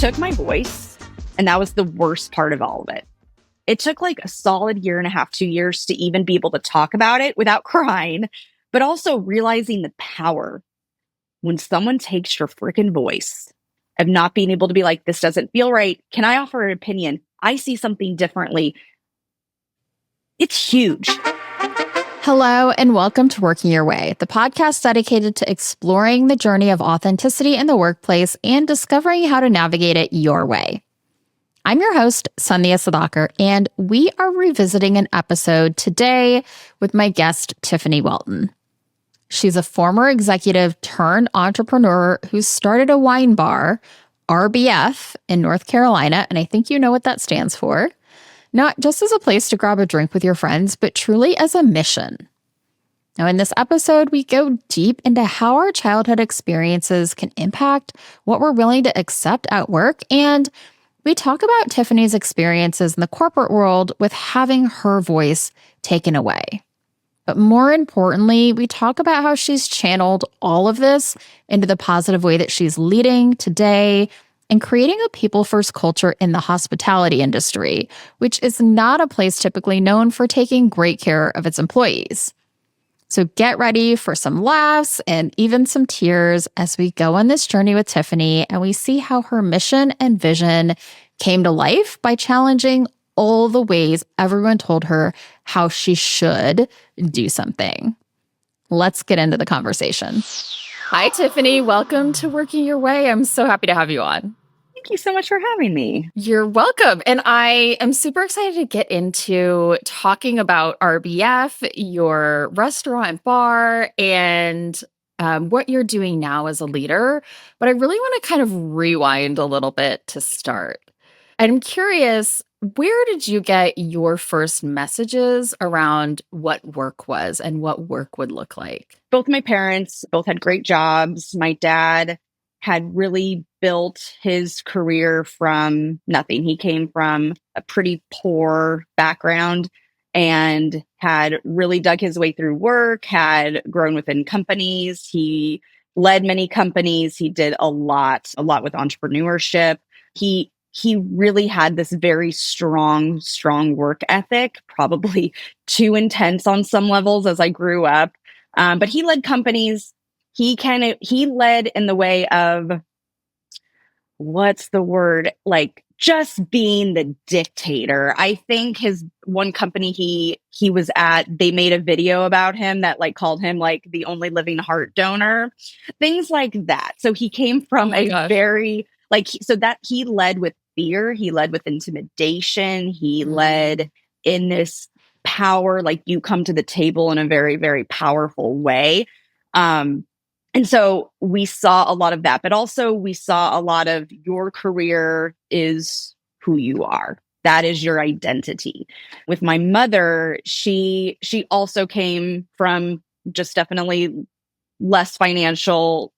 took my voice, and that was the worst part of all of it. It took like a solid year and a half, 2 years to even be able to talk about it without crying, but also realizing the power when someone takes your freaking voice of not being able to be like, this doesn't feel right. Can I offer an opinion? I see something differently. It's huge. Hello, and welcome to Working Your Way, the podcast dedicated to exploring the journey of authenticity in the workplace and discovering how to navigate it your way. I'm your host, Sandhya Sudhakar, and we are revisiting an episode today with my guest, Tiffany Welton. She's a former executive turned entrepreneur who started a wine bar, RBF, in North Carolina, and I think you know what that stands for. Not just as a place to grab a drink with your friends, but truly as a mission. Now, in this episode, we go deep into how our childhood experiences can impact what we're willing to accept at work, and we talk about Tiffany's experiences in the corporate world with having her voice taken away. But more importantly, we talk about how she's channeled all of this into the positive way that she's leading today and creating a people-first culture in the hospitality industry, which is not a place typically known for taking great care of its employees. So get ready for some laughs and even some tears as we go on this journey with Tiffany and we see how her mission and vision came to life by challenging all the ways everyone told her how she should do something. Let's get into the conversation. Hi, Tiffany. Welcome to Working Your Way. I'm so happy to have you on. Thank you so much for having me. You're welcome. And I am super excited to get into talking about RBF, your restaurant bar, and what you're doing now as a leader. But I really want to kind of rewind a little bit to start. I'm curious, where did you get your first messages around what work was and what work would look like? Both my parents both had great jobs. My dad had really built his career from nothing. He came from a pretty poor background and had really dug his way through work, had grown within companies. He led many companies. He did a lot with entrepreneurship. He really had this very strong work ethic, probably too intense on some levels as I grew up. But he led companies. He led in the way of, what's the word? Like just being the dictator. I think his one company he was at, they made a video about him that like called him like the only living heart donor, things like that. So he came from very that he led with fear. He led with intimidation. He led in this power, like you come to the table in a very, very powerful way. And so we saw a lot of that, but also we saw a lot of your career is who you are. That is your identity. With my mother, she also came from just definitely less financial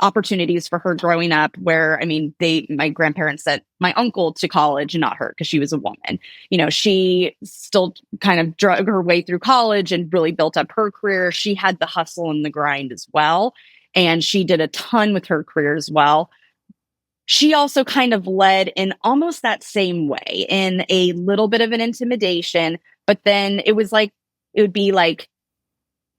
opportunities for her growing up, where, I mean, my grandparents sent my uncle to college and not her because she was a woman. You know, she still kind of drug her way through college and really built up her career. She had the hustle and the grind as well. And she did a ton with her career as well. She also kind of led in almost that same way, in a little bit of an intimidation, but then it would be like,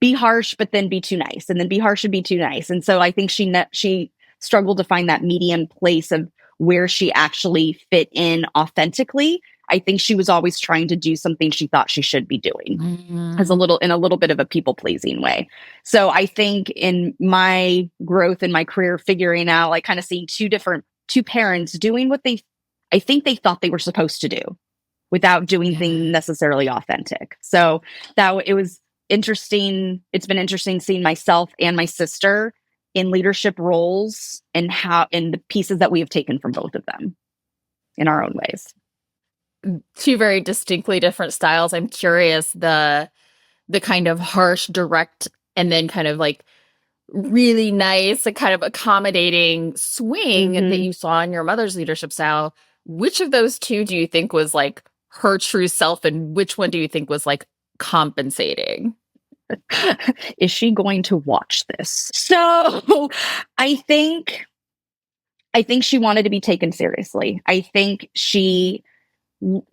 be harsh, but then be too nice, and then be harsh and be too nice. And so I think she struggled to find that medium place of where she actually fit in authentically. I think she was always trying to do something she thought she should be doing, in a little bit of a people pleasing way. So I think in my growth in my career, figuring out, like kind of seeing two parents doing what I think they thought they were supposed to do without doing things necessarily authentic. So it was interesting. It's been interesting seeing myself and my sister in leadership roles and in the pieces that we have taken from both of them in our own ways. Two very distinctly different styles. I'm curious, the kind of harsh, direct, and then kind of like really nice and kind of accommodating swing that you saw in your mother's leadership style. Which of those two do you think was like her true self, and which one do you think was like compensating? Is she going to watch this? So I think I think she wanted to be taken seriously. I think she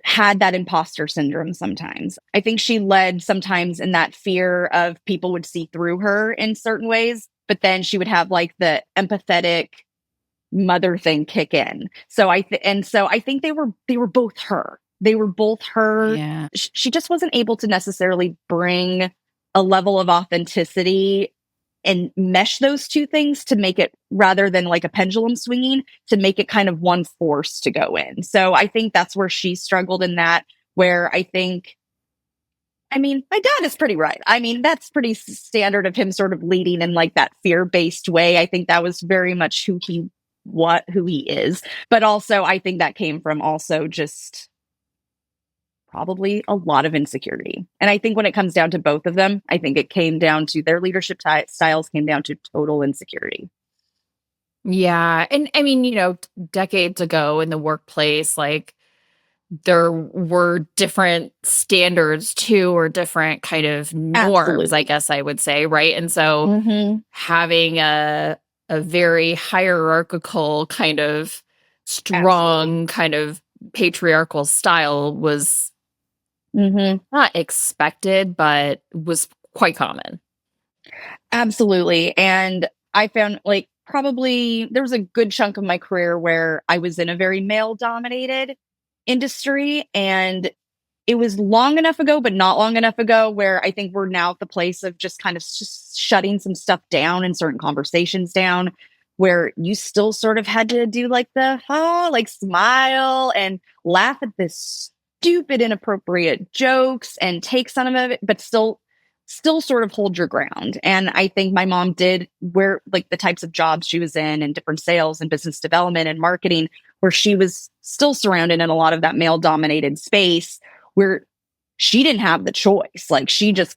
had that imposter syndrome sometimes. I think she led sometimes in that fear of people would see through her in certain ways, but then she would have like the empathetic mother thing kick in. So I think they were both her. They were both her. Yeah. She just wasn't able to necessarily bring a level of authenticity and mesh those two things to make it, rather than like a pendulum swinging, to make it kind of one force to go in. So I think that's where she struggled in that, where I mean, my dad is pretty right. I mean, that's pretty standard of him sort of leading in like that fear-based way. I think that was very much who he is. But also I think that came from also just probably a lot of insecurity. And I think when it comes down to both of them, I think it came down to their leadership styles came down to total insecurity. Yeah. And I mean, decades ago in the workplace, like there were different standards too, or different kind of norms, I Absolutely. guess I would say, right? And so Mm-hmm. having a very hierarchical kind of Absolutely. strong kind of patriarchal style was Mm-hmm. not expected, but was quite common. Absolutely. And I found like probably there was a good chunk of my career where I was in a very male dominated industry, and it was long enough ago, but not long enough ago, where I think we're now at the place of just kind of just shutting some stuff down and certain conversations down, where you still sort of had to do like like smile and laugh at this stupid, inappropriate jokes and take some of it, but still sort of hold your ground. And I think my mom did, where like the types of jobs she was in and different sales and business development and marketing, where she was still surrounded in a lot of that male dominated space, where she didn't have the choice. Like she just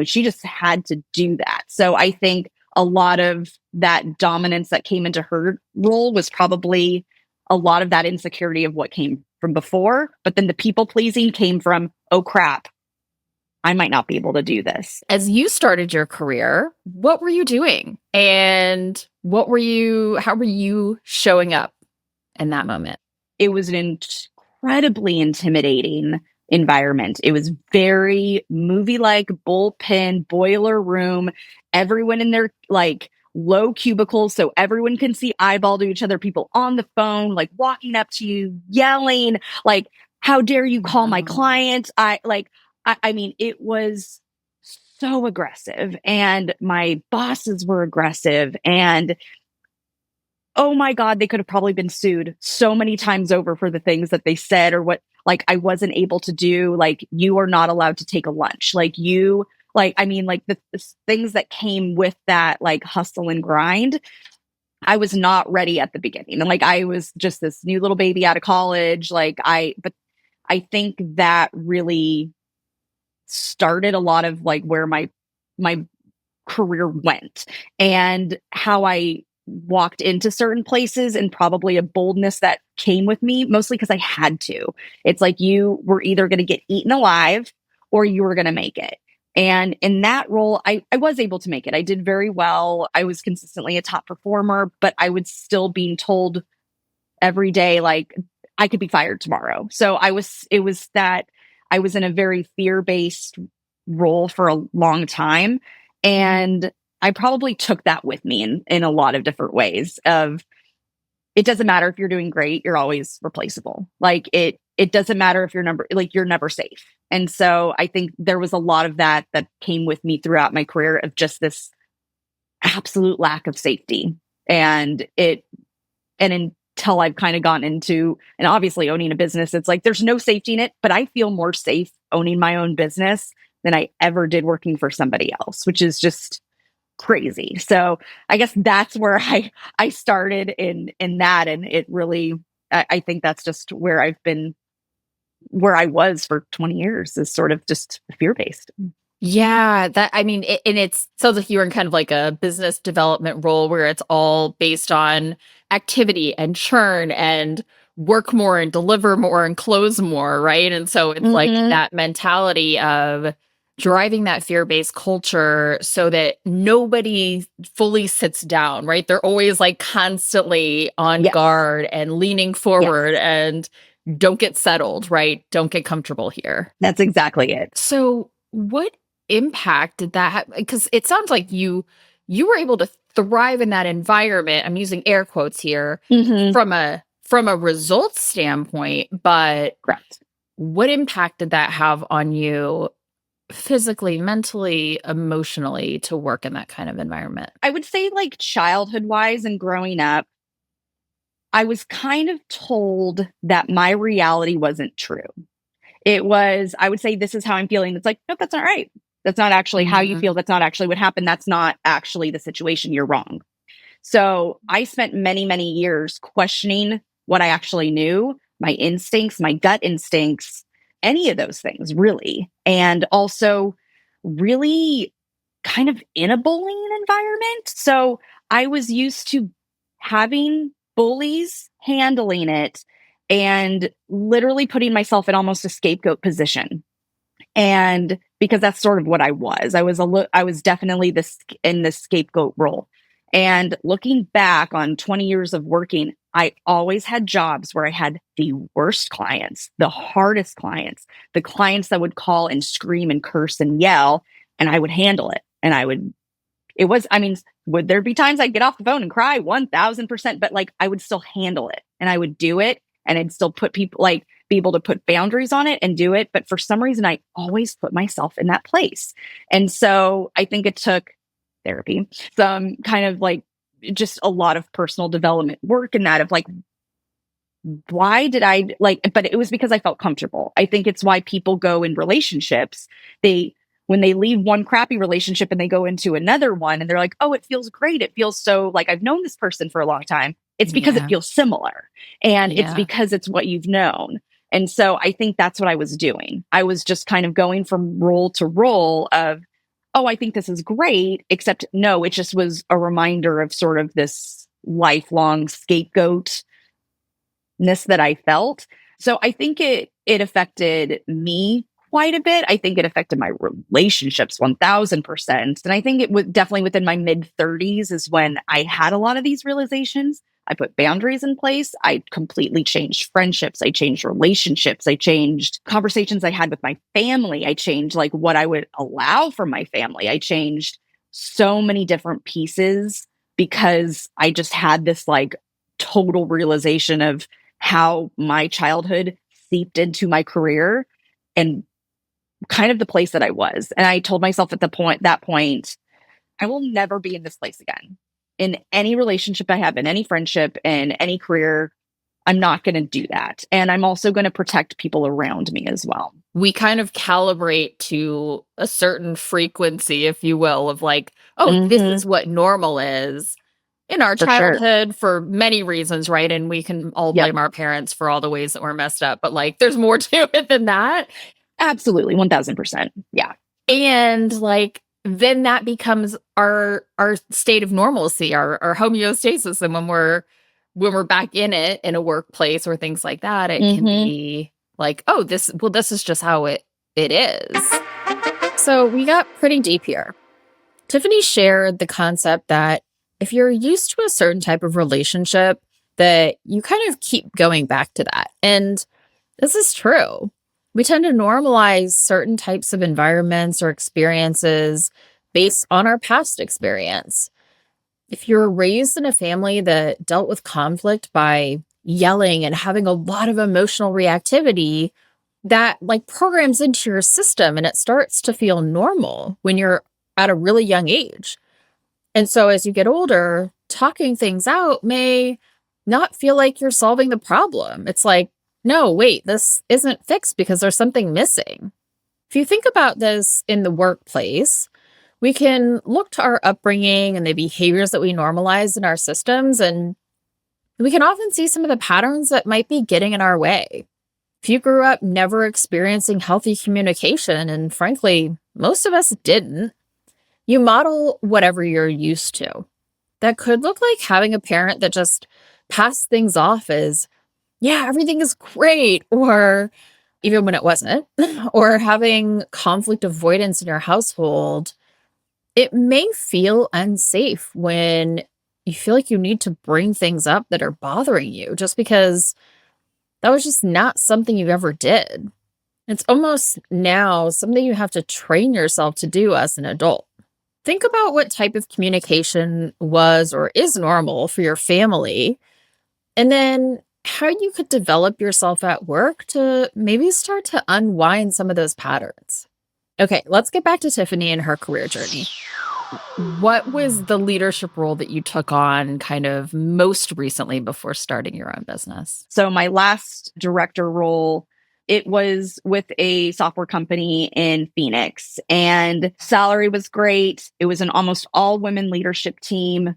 she just had to do that. So I think a lot of that dominance that came into her role was probably a lot of that insecurity of what came from before. But then the people pleasing came from, oh crap, I might not be able to do this. As you started your career, what were you doing? And how were you showing up in that moment? It was an incredibly intimidating environment. It was very movie like, bullpen, boiler room, everyone in their like low cubicles so everyone can see eyeball to each other, people on the phone, like walking up to you, yelling, like, how dare you call my Wow. client? I mean, it was so aggressive, and my bosses were aggressive, and oh my God, they could have probably been sued so many times over for the things that they said, or what, like, I wasn't able to do. Like, you are not allowed to take a lunch. I mean, like the things that came with that, like hustle and grind. I was not ready at the beginning. And like, I was just this new little baby out of college. But I think that really started a lot of like where my career went and how I walked into certain places, and probably a boldness that came with me, mostly because I had to. It's like you were either going to get eaten alive or you were going to make it. And in that role, I was able to make it. I did very well. I was consistently a top performer, but I was still being told every day, like, I could be fired tomorrow. So it was that I was in a very fear based role for a long time. And I probably took that with me in a lot of different ways of, it doesn't matter if you're doing great, you're always replaceable. Like it doesn't matter if you're never safe. And so I think there was a lot of that came with me throughout my career, of just this absolute lack of safety. And until I've kind of gone into, and obviously owning a business, it's like there's no safety in it, but I feel more safe owning my own business than I ever did working for somebody else, which is just crazy. So I guess that's where I started in that. And it really, I think that's just where I've been, where I was for 20 years, is sort of just fear-based. Yeah, that I mean, and it's sounds like you were in kind of like a business development role where it's all based on activity and churn and work more and deliver more and close more, right? And so it's like Mm-hmm. that mentality of driving that fear-based culture so that nobody fully sits down, right? They're always like constantly on Yes. guard and leaning Yes. forward and don't get settled, right? Don't get comfortable here. That's exactly it. So, what impact did that have? Because it sounds like you were able to thrive in that environment. I'm using air quotes here Hmm. from a results standpoint, but Correct. what impact did that have on you physically, mentally, emotionally to work in that kind of environment? I would say, like, childhood wise and growing up, I was kind of told that my reality wasn't true. It was, I would say, this is how I'm feeling. It's like, nope, that's not right. That's not actually how you Mhm. feel. That's not actually what happened. That's not actually the situation. You're wrong. So I spent many, many years questioning what I actually knew, my instincts, my gut instincts, any of those things, really. And also, really kind of in a bullying environment. So I was used to having bullies handling it and literally putting myself in almost a scapegoat position. And because that's sort of what I was definitely this in the scapegoat role. And looking back on 20 years of working, I always had jobs where I had the worst clients, the hardest clients, the clients that would call and scream and curse and yell, and I would handle it. And it was, I mean, would there be times I'd get off the phone and cry? 1000%, but like I would still handle it and I would do it and I'd still put people like be able to put boundaries on it and do it. But for some reason, I always put myself in that place. And so I think it took therapy, some kind of like just a lot of personal development work and that of like, why did I like, but it was because I felt comfortable. I think it's why people go in relationships. When they leave one crappy relationship and they go into another one and they're like, oh, it feels great. It feels so like I've known this person for a long time. It's because it Yeah. feels similar and it's Yeah. because it's what you've known. And so I think that's what I was doing. I was just kind of going from role to role of, oh, I think this is great, except no, it just was a reminder of sort of this lifelong scapegoat that I felt. So I think it affected me quite a bit. I think it affected my relationships 1000%. And I think it was definitely within my mid 30s is when I had a lot of these realizations. I put boundaries in place. I completely changed friendships. I changed relationships. I changed conversations I had with my family. I changed like what I would allow from my family. I changed so many different pieces because I just had this like total realization of how my childhood seeped into my career and kind of the place that I was. And I told myself at that point, I will never be in this place again. In any relationship I have, in any friendship, in any career, I'm not going to do that. And I'm also going to protect people around me as well. We kind of calibrate to a certain frequency, if you will, of like, oh, this Hmm. is what normal is in our For sure. childhood for many reasons, right? And we can all Yep. blame our parents for all the ways that we're messed up, but like there's more to it than that. Absolutely. 1000%. Yeah. And like then that becomes our state of normalcy, our homeostasis. And when we're back in it in a workplace or things like that, it can Hmm. be like, oh, this is just how it is. So we got pretty deep here. Tiffany shared the concept that if you're used to a certain type of relationship, that you kind of keep going back to that. And this is true. We tend to normalize certain types of environments or experiences based on our past experience. If you're raised in a family that dealt with conflict by yelling and having a lot of emotional reactivity, that like programs into your system and it starts to feel normal when you're at a really young age. And so as you get older, talking things out may not feel like you're solving the problem. It's like, no, wait, this isn't fixed because there's something missing. If you think about this in the workplace, we can look to our upbringing and the behaviors that we normalize in our systems, and we can often see some of the patterns that might be getting in our way. If you grew up never experiencing healthy communication, and frankly, most of us didn't, you model whatever you're used to. That could look like having a parent that just passed things off as, yeah, everything is great, or even when it wasn't, or having conflict avoidance in your household, it may feel unsafe when you feel like you need to bring things up that are bothering you just because that was just not something you ever did. It's almost now something you have to train yourself to do as an adult. Think about what type of communication was or is normal for your family, and then how you could develop yourself at work to maybe start to unwind some of those patterns. Okay, let's get back to Tiffany and her career journey. What was the leadership role that you took on kind of most recently before starting your own business? So my last director role, it was with a software company in Phoenix, and salary was great. It was an almost all women leadership team.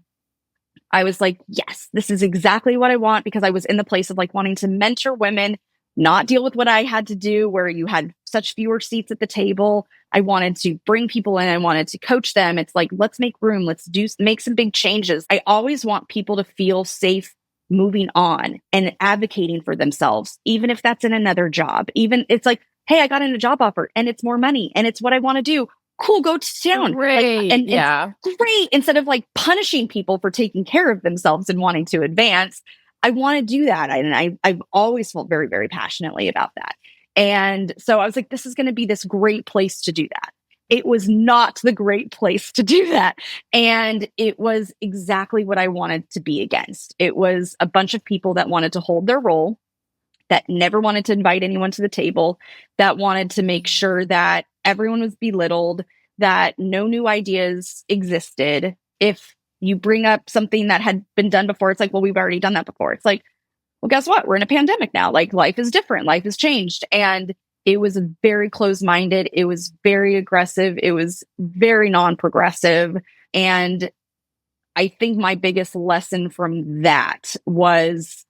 I was like, yes, this is exactly what I want, because I was in the place of like wanting to mentor women, not deal with what I had to do where you had such fewer seats at the table. I wanted to bring people in. I wanted to coach them. It's like, let's make room. Make some big changes. I always want people to feel safe moving on and advocating for themselves, even if that's in another job. Even it's like, hey, I got in a job offer and it's more money and it's what I want to do. Cool, go to town. Great. And Yeah. it's great. Instead of like punishing people for taking care of themselves and wanting to advance, I want to do that. I've always felt very, very passionately about that. And so I was like, this is going to be this great place to do that. It was not the great place to do that. And it was exactly what I wanted to be against. It was a bunch of people that wanted to hold their role, that never wanted to invite anyone to the table, that wanted to make sure that everyone was belittled, that no new ideas existed. If you bring up something that had been done before, it's like, well, we've already done that before. It's like, well, guess what? We're in a pandemic now. Like, life is different. Life has changed. And it was very closed-minded. It was very aggressive. It was very non-progressive. And I think my biggest lesson from that was,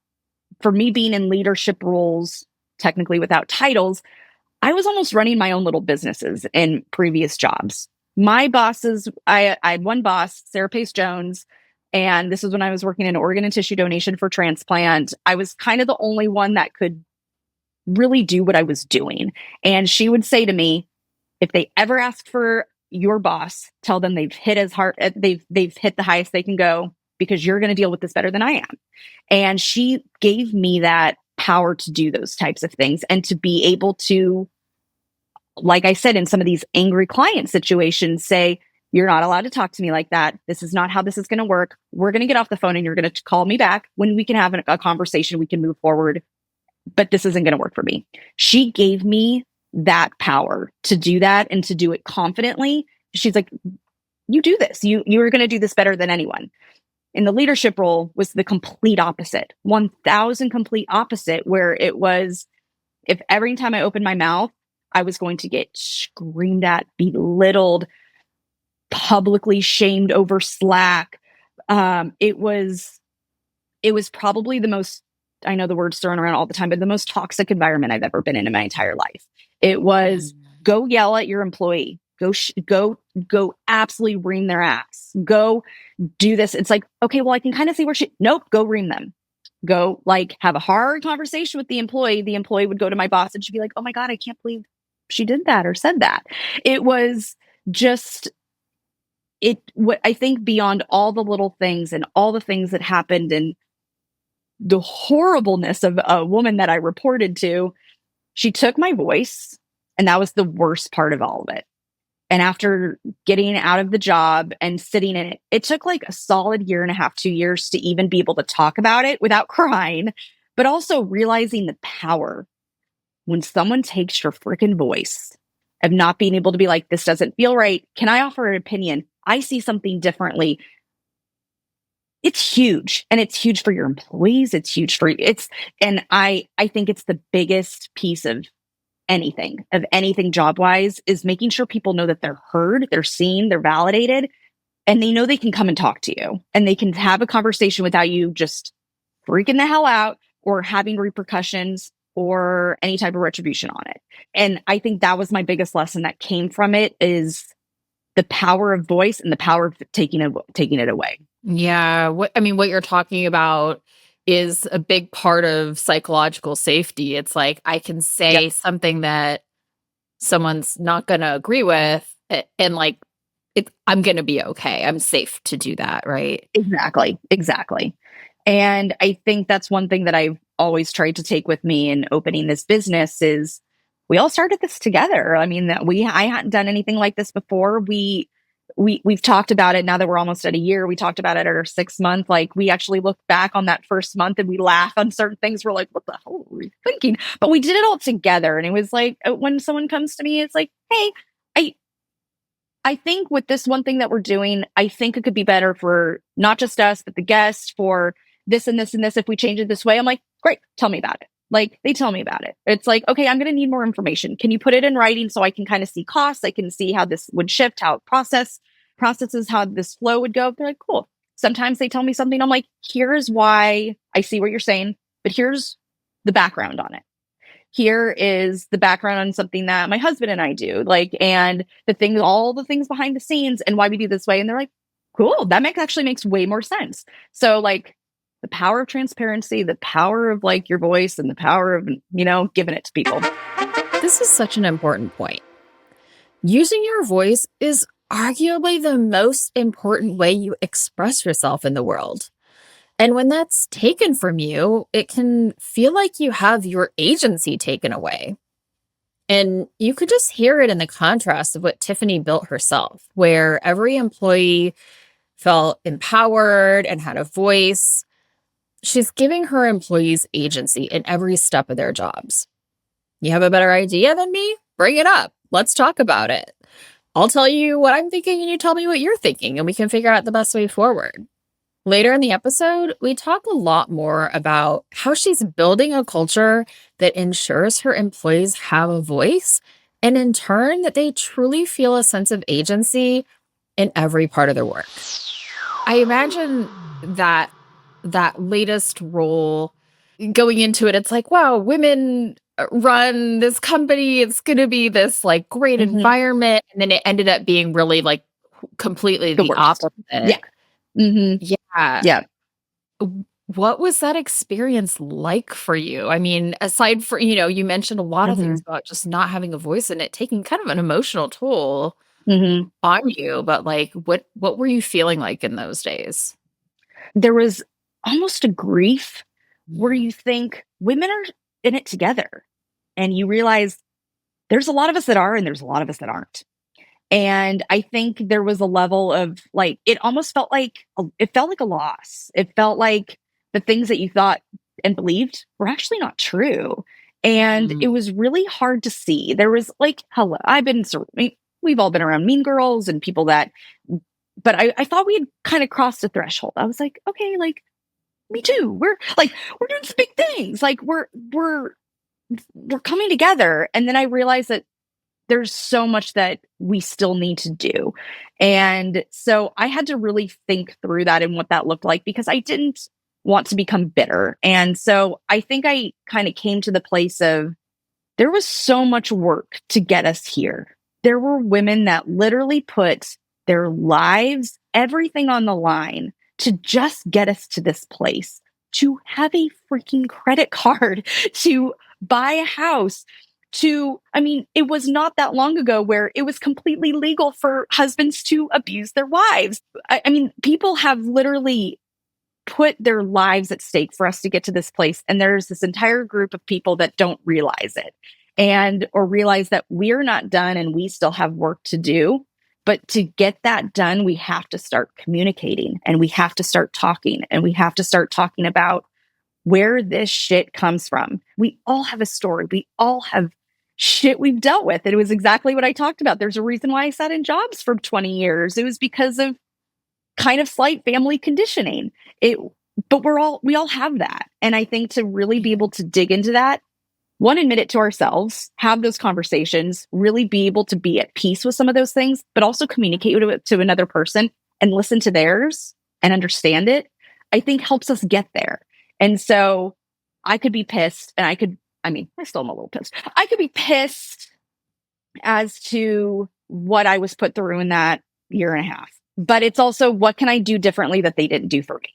for me being in leadership roles, technically without titles, I was almost running my own little businesses in previous jobs. My bosses, I had one boss, Sarah Pace Jones, and this was when I was working in organ and tissue donation for transplant. I was kind of the only one that could really do what I was doing. And she would say to me, if they ever ask for your boss, tell them they've hit as hard, they've hit the highest they can go, because you're going to deal with this better than I am. And she gave me that power to do those types of things and to be able to, like I said, in some of these angry client situations, say, you're not allowed to talk to me like that. This is not how this is going to work. We're going to get off the phone and you're going to call me back when we can have a conversation. We can move forward, but this isn't going to work for me. She gave me that power to do that and to do it confidently. She's like, you do this. You're going to do this better than anyone. In the leadership role was the complete opposite, 1000 complete opposite, where it was, if every time I opened my mouth, I was going to get screamed at, belittled, publicly shamed over Slack. It was probably the most, I know the word's thrown around all the time, but the most toxic environment I've ever been in my entire life. It was, go yell at your employee, go absolutely ream their ass, go do this. It's like, okay, well, I can kind of see where nope, go ream them. Go like have a hard conversation with the employee. The employee would go to my boss and she'd be like, oh my God, I can't believe she did that or said that. It was just, what I think, beyond all the little things and all the things that happened and the horribleness of a woman that I reported to, she took my voice, and that was the worst part of all of it. And after getting out of the job and sitting in it, it took like a solid year and a half, 2 years to even be able to talk about it without crying, but also realizing the power when someone takes your freaking voice of not being able to be like, this doesn't feel right. Can I offer an opinion? I see something differently. It's huge, and it's huge for your employees. It's huge for and I think it's the biggest piece of anything job wise, is making sure people know that they're heard, they're seen, they're validated, and they know they can come and talk to you and they can have a conversation without you just freaking the hell out or having repercussions or any type of retribution on it. And I think that was my biggest lesson that came from it, is the power of voice and the power of taking it away. Yeah. What you're talking about is a big part of psychological safety. It's like I can say Yep. something that someone's not going to agree with, and like I'm going to be okay. I'm safe to do that, right? Exactly. Exactly. And I think that's one thing that I've always tried to take with me in opening this business is we all started this together. I mean, that I hadn't done anything like this before. We've talked about it now that we're almost at a year. We talked about it at our 6 month. Like we actually look back on that first month and we laugh on certain things. We're like, what the hell were we thinking? But we did it all together. And it was like when someone comes to me, it's like, hey, I I think with this one thing that we're doing, I think it could be better for not just us, but the guests for this and this and this. If we change it this way, I'm like, great, tell me about it. Like they tell me about it. It's like, okay, I'm going to need more information. Can you put it in writing so I can kind of see costs? I can see how this would shift, how it processes, how this flow would go. They're like, cool. Sometimes they tell me something. I'm like, here's why I see what you're saying, but here's the background on it. Here is the background on something that my husband and I do, like, and all the things behind the scenes and why we do this way. And they're like, cool, that actually makes way more sense. So, like, the power of transparency, the power of like your voice, and the power of, giving it to people. This is such an important point. Using your voice is arguably the most important way you express yourself in the world. And when that's taken from you, it can feel like you have your agency taken away. And you could just hear it in the contrast of what Tiffany built herself, where every employee felt empowered and had a voice. She's giving her employees agency in every step of their jobs. You have a better idea than me? Bring it up. Let's talk about it. I'll tell you what I'm thinking and you tell me what you're thinking, and we can figure out the best way forward. Later in the episode, we talk a lot more about how she's building a culture that ensures her employees have a voice, and in turn, that they truly feel a sense of agency in every part of their work. I imagine that latest role going into it, it's like, wow, women run this company. It's going to be this like great environment. And then it ended up being really like completely the opposite. Yeah. Mm-hmm. Yeah. Yeah. What was that experience like for you? I mean, aside from, you mentioned a lot of things about just not having a voice and it taking kind of an emotional toll on you, but like, what were you feeling like in those days? There was almost a grief where you think women are in it together and you realize there's a lot of us that are and there's a lot of us that aren't. And I think there was a level of like, it almost felt like, it felt like a loss. It felt like the things that you thought and believed were actually not true. And it was really hard to see. There was like, hello, we've all been around mean girls and people that, but I thought we had kind of crossed a threshold. I was like, okay, like, me too. We're doing some big things. Like we're coming together. And then I realized that there's so much that we still need to do. And so I had to really think through that and what that looked like because I didn't want to become bitter. And so I think I kind of came to the place of there was so much work to get us here. There were women that literally put their lives, everything on the line to just get us to this place, to have a freaking credit card, to buy a house, it was not that long ago where it was completely legal for husbands to abuse their wives. People have literally put their lives at stake for us to get to this place. And there's this entire group of people that don't realize it or realize that we're not done and we still have work to do. But to get that done, we have to start communicating and we have to start talking and we have to start talking about where this shit comes from. We all have a story. We all have shit we've dealt with. And it was exactly what I talked about. There's a reason why I sat in jobs for 20 years. It was because of kind of slight family conditioning. But we all have that. And I think to really be able to dig into that, one, admit it to ourselves, have those conversations, really be able to be at peace with some of those things, but also communicate it to another person and listen to theirs and understand it, I think helps us get there. And so I could be pissed and I still am a little pissed. I could be pissed as to what I was put through in that year and a half. But it's also, what can I do differently that they didn't do for me?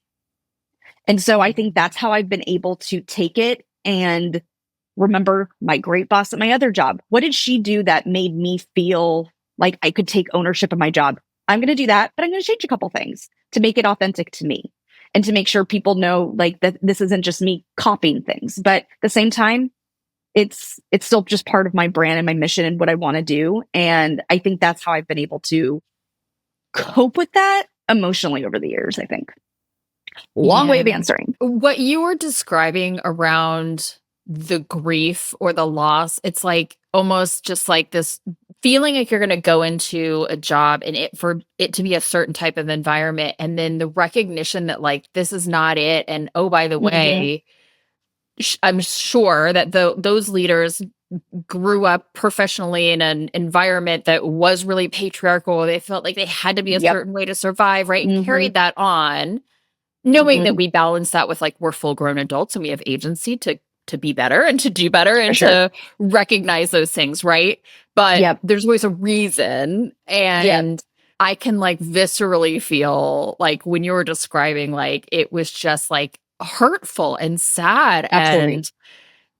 And so I think that's how I've been able to take it and remember my great boss at my other job. What did she do that made me feel like I could take ownership of my job? I'm going to do that, but I'm going to change a couple things to make it authentic to me and to make sure people know like that this isn't just me copying things. But at the same time, it's still just part of my brand and my mission and what I want to do. And I think that's how I've been able to cope with that emotionally over the years, I think. Long way Yeah. of answering. What you were describing around the grief or the loss, it's like almost just like this feeling like you're going to go into a job and it for it to be a certain type of environment, and then the recognition that like this is not it, and oh by the Mm-hmm. way, I'm sure that those leaders grew up professionally in an environment that was really patriarchal. They felt like they had to be a Yep. certain way to survive, right? And Mm-hmm. carried that on, knowing that Mm-hmm. we balance that with like we're full grown adults and we have agency to be better and to do better For and sure. to recognize those things, right? But Yep. there's always a reason. Yep. And I can like viscerally feel like when you were describing, like it was just like hurtful and sad, Absolutely.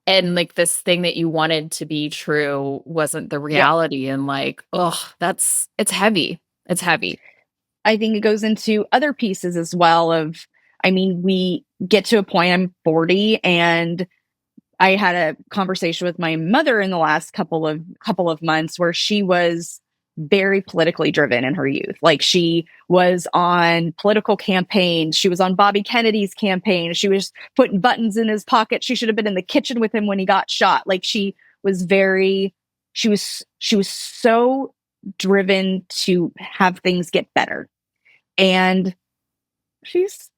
and like this thing that you wanted to be true wasn't the Yep. reality, and like, oh, it's heavy. It's heavy. I think it goes into other pieces as well of, I mean, we get to a point, I'm 40, and I had a conversation with my mother in the last couple of months where she was very politically driven in her youth. Like she was on political campaigns. She was on Bobby Kennedy's campaign. She was putting buttons in his pocket. She should have been in the kitchen with him when he got shot. Like was very she was so driven to have things get better. And she's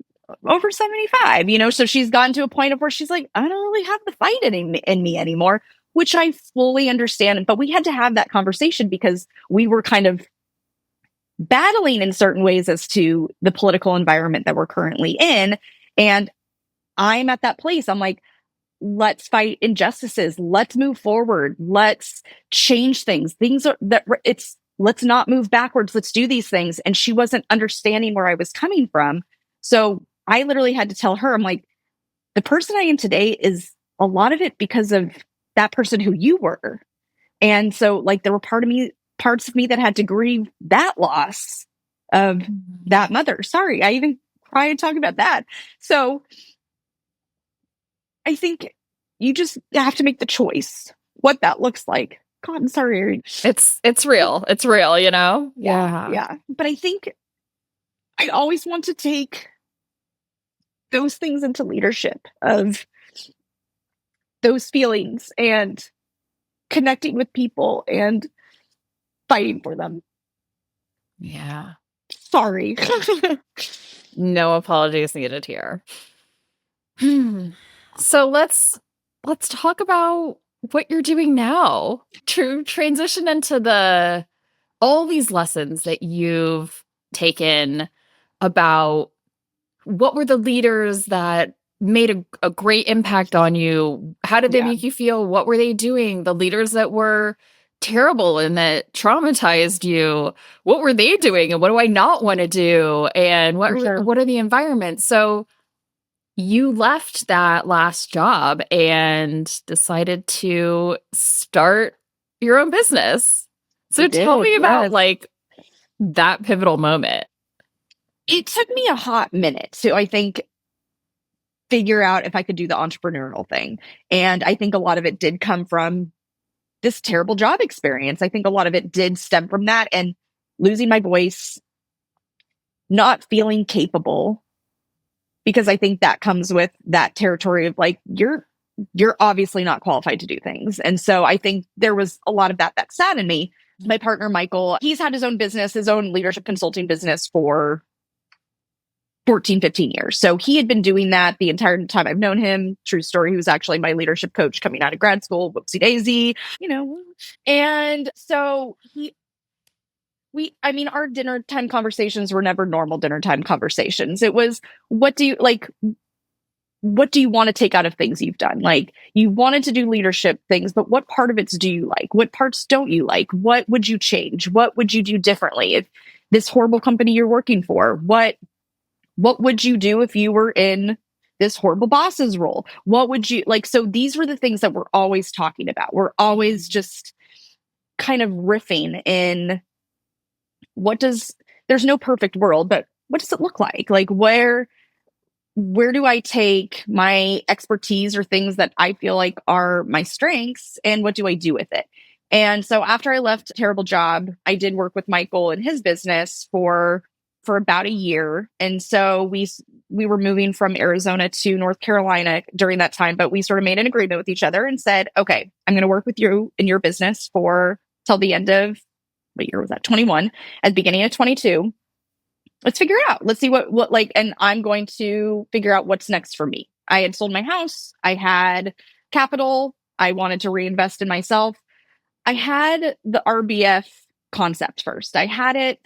over 75, so she's gotten to a point of where she's like, I don't really have the fight in me anymore, which I fully understand. But we had to have that conversation because we were kind of battling in certain ways as to the political environment that we're currently in. And I'm at that place. I'm like, let's fight injustices. Let's move forward. Let's change things. Let's not move backwards. Let's do these things. And she wasn't understanding where I was coming from. So I literally had to tell her, I'm like, the person I am today is a lot of it because of that person who you were. And so like there were parts of me that had to grieve that loss of that mother. Sorry, I even cried talking about that. So I think you just have to make the choice what that looks like. God, I'm sorry. It's real. It's real, you know? Yeah. Yeah. But I think I always want to take those things into leadership of those feelings and connecting with people and fighting for them. Yeah. Sorry. No apologies needed here. So let's talk about what you're doing now. To transition into all these lessons that you've taken about what were the leaders that made a great impact on you? How did they Yeah. make you feel? What were they doing? The leaders that were terrible and that traumatized you, what were they doing? And what do I not want to do? And For sure. what are the environments? So you left that last job and decided to start your own business. So tell me about Yes. like that pivotal moment. It took me a hot minute to, I think, figure out if I could do the entrepreneurial thing. And I think a lot of it did come from this terrible job experience. I think a lot of it did stem from that and losing my voice, not feeling capable, because I think that comes with that territory of like, you're obviously not qualified to do things. And so I think there was a lot of that saddened me. My partner, Michael, he's had his own business, his own leadership consulting business for 14, 15 years. So he had been doing that the entire time I've known him. True story. He was actually my leadership coach coming out of grad school. Whoopsie daisy, And so our dinner time conversations were never normal dinner time conversations. It was, what do you like? What do you want to take out of things you've done? Like, you wanted to do leadership things, but what part of it do you like? What parts don't you like? What would you change? What would you do differently? If this horrible company you're working for, what would you do if you were in this horrible boss's role? What would you like? So these were the things that we're always talking about. We're always just kind of riffing in what does, there's no perfect world, but what does it look like? Like where do I take my expertise or things that I feel like are my strengths, and what do I do with it? And so after I left a terrible job, I did work with Michael in his business for about a year. And so we were moving from Arizona to North Carolina during that time, but we sort of made an agreement with each other and said, okay, I'm going to work with you in your business for till the end of, what year was that? 21, at the beginning of 22. Let's figure it out. Let's see what like, and I'm going to figure out what's next for me. I had sold my house. I had capital. I wanted to reinvest in myself. I had the RBF concept first. I had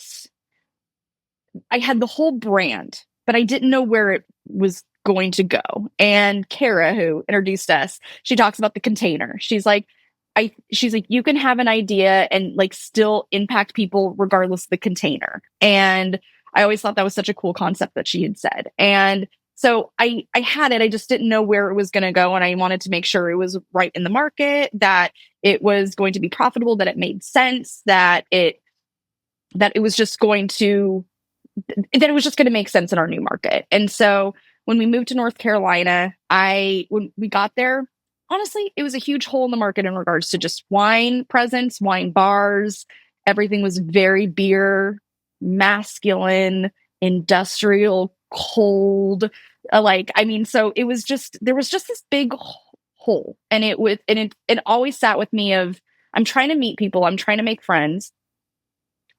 the whole brand, but I didn't know where it was going to go. And Kara, who introduced us, she talks about the container. She's like, you can have an idea and like still impact people regardless of the container. And I always thought that was such a cool concept that she had said. And so I had it. I just didn't know where it was going to go. And I wanted to make sure it was right in the market, that it was going to be profitable, that it made sense, that it was just going to make sense in our new market. And so when we moved to North Carolina, when we got there, honestly, it was a huge hole in the market in regards to just wine presence, wine bars. Everything was very beer, masculine, industrial, cold. So there was just this big hole. And it always sat with me of, I'm trying to meet people, I'm trying to make friends.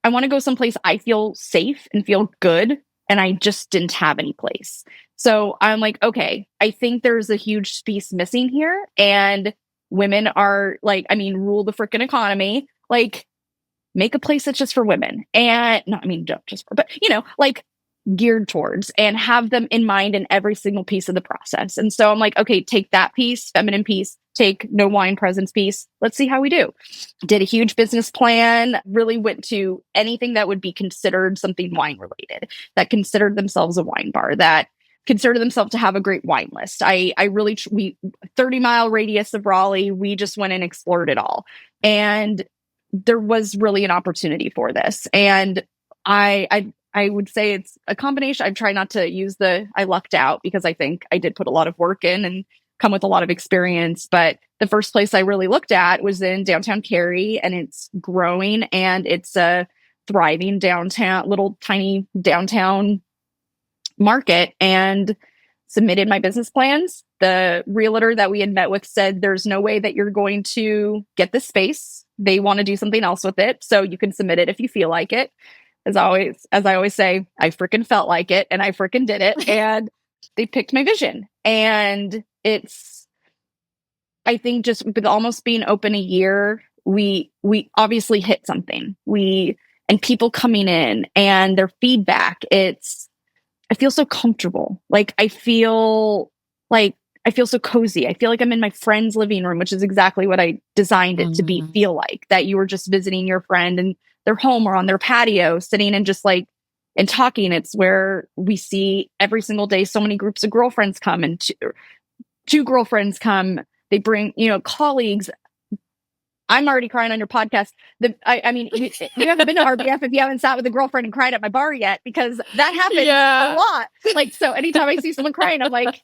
I want to go someplace I feel safe and feel good. And I just didn't have any place. So I'm like, okay, I think there's a huge piece missing here. And women are like, rule the freaking economy. Like, make a place that's just for women. And no, don't just for, but like geared towards, and have them in mind in every single piece of the process. And so I'm like, okay, take that piece, feminine piece, take no wine presence piece. Let's see how we do. Did a huge business plan, really went to anything that would be considered something wine related, that considered themselves a wine bar, that considered themselves to have a great wine list. We 30-mile radius of Raleigh, we just went and explored it all. And there was really an opportunity for this. And I would say it's a combination. I've tried not to use I lucked out, because I think I did put a lot of work in and come with a lot of experience. But the first place I really looked at was in downtown Cary, and it's growing, and it's a thriving downtown, little tiny downtown market, and submitted my business plans. The realtor that we had met with said, there's no way that you're going to get this space. They want to do something else with it. So you can submit it if you feel like it. As I always say, I freaking felt like it, and I freaking did it. And they picked my vision. And I think just with almost being open a year, we obviously hit something. And people coming in and their feedback, I feel so comfortable. Like, I feel so cozy. I feel like I'm in my friend's living room, which is exactly what I designed it to be, feel like, that you were just visiting your friend in their home or on their patio, sitting and just like, and talking. It's where we see every single day so many groups of girlfriends come, and two girlfriends come. They bring, colleagues. I'm already crying on your podcast. You haven't been to RBF if you haven't sat with a girlfriend and cried at my bar yet, because that happens a lot. Like, so anytime I see someone crying, I'm like,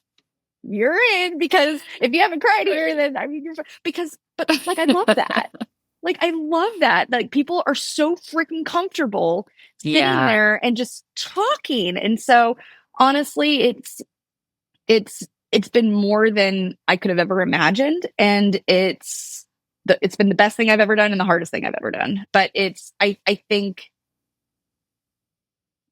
you're in, because if you haven't cried here, then but like, I love that. Like, I love that. Like, people are so freaking comfortable sitting there and just talking. And so honestly, it's been more than I could have ever imagined. And it's been the best thing I've ever done and the hardest thing I've ever done. But I think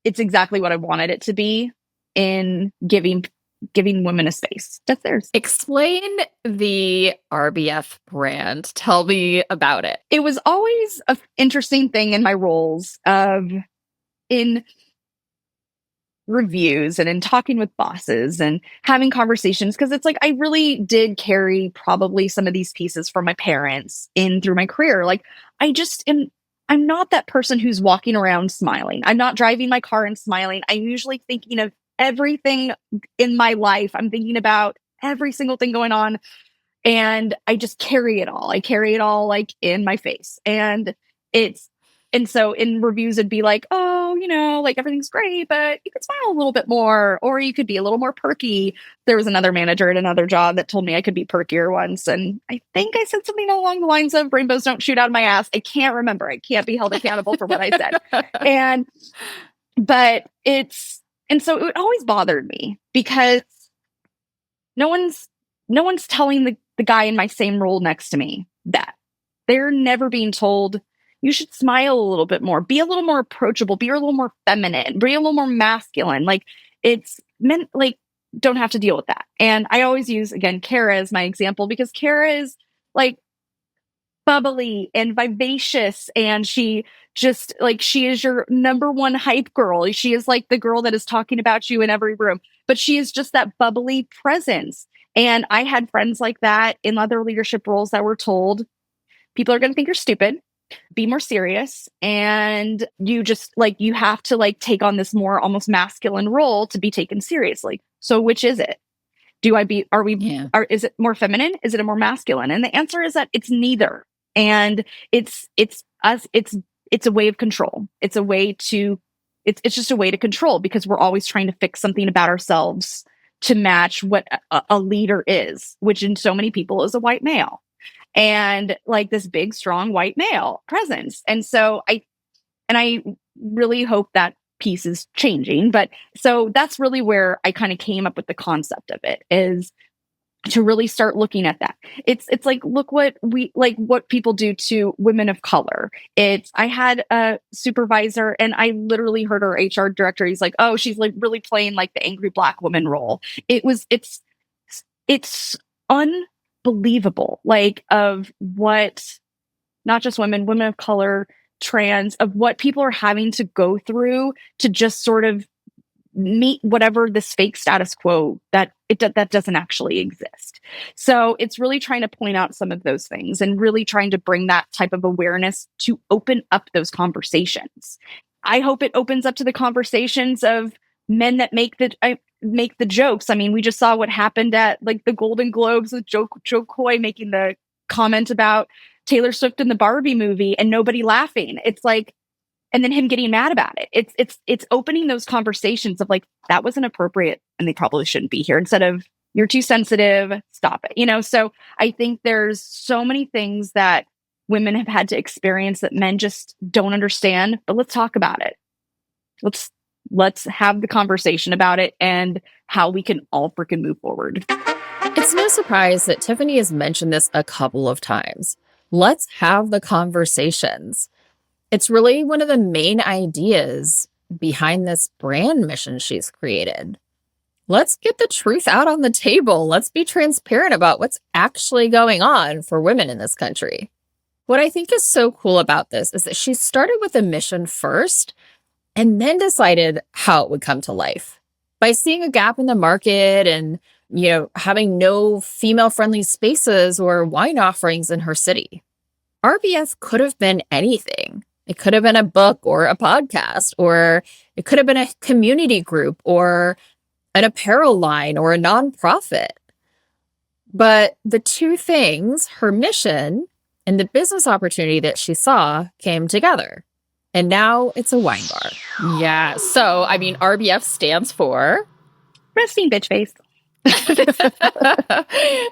it's exactly what I wanted it to be, in giving women a space that's theirs. Explain the RBF brand. Tell me about it. It was always an interesting thing in my roles in reviews and in talking with bosses and having conversations, because it's like, I really did carry probably some of these pieces from my parents in through my career. Like, I'm not that person who's walking around smiling. I'm not driving my car and smiling. I'm usually thinking of everything in my life. I'm thinking about every single thing going on, and I just carry it all. I carry it all like in my face. It's and so in reviews it'd be like, oh, like everything's great, but you could smile a little bit more, or you could be a little more perky. There was another manager at another job that told me I could be perkier once, and I think I said something along the lines of rainbows don't shoot out of my ass. I can't remember. I can't be held accountable for what I said. And but it's and so it always bothered me because no one's no one's telling the guy in my same role next to me that. They're never being told you should smile a little bit more, be a little more approachable, be a little more feminine, be a little more masculine. Like it's meant like don't have to deal with that. And I always use again Kara as my example because Kara is like bubbly and vivacious, and she just like she is your number one hype girl. She is like the girl that is talking about you in every room, but she is just that bubbly presence. And I had friends like that in other leadership roles that were told people are going to think you're stupid, be more serious, and you just like you have to like take on this more almost masculine role to be taken seriously. So which is it? Yeah. Is it more feminine? Is it a more masculine? And the answer is that it's neither. And it's us, it's a way of control. It's just a way to control because we're always trying to fix something about ourselves to match what a leader is, which in so many people is a white male and like this big, strong white male presence. And so I really hope that piece is changing. But so that's really where I kind of came up with the concept of it is to really start looking at that. It's like, look what people do to women of color. I had a supervisor and I literally heard her HR director. He's like, oh, she's like really playing like the angry Black woman role. It's unbelievable, like of what not just women of color, trans, of what people are having to go through to just sort of meet whatever this fake status quo that doesn't actually exist. So it's really trying to point out some of those things and really trying to bring that type of awareness to open up those conversations. I hope it opens up to the conversations of men that make the jokes. I mean, we just saw what happened at like the Golden Globes with Joe Coy making the comment about Taylor Swift in the Barbie movie and nobody laughing. It's like, and then him getting mad about it. It's opening those conversations of like, that wasn't appropriate and they probably shouldn't be here, instead of you're too sensitive, stop it. So I think there's so many things that women have had to experience that men just don't understand, but let's talk about it. Let's have the conversation about it and how we can all freaking move forward. It's no surprise that Tiffany has mentioned this a couple of times. Let's have the conversations. It's really one of the main ideas behind this brand mission she's created. Let's get the truth out on the table. Let's be transparent about what's actually going on for women in this country. What I think is so cool about this is that she started with a mission first and then decided how it would come to life. By seeing a gap in the market and, having no female-friendly spaces or wine offerings in her city. RBF could have been anything. It could have been a book or a podcast, or it could have been a community group or an apparel line or a nonprofit. But the two things, her mission and the business opportunity that she saw, came together. And now it's a wine bar. Yeah. So, RBF stands for Resting bitch face.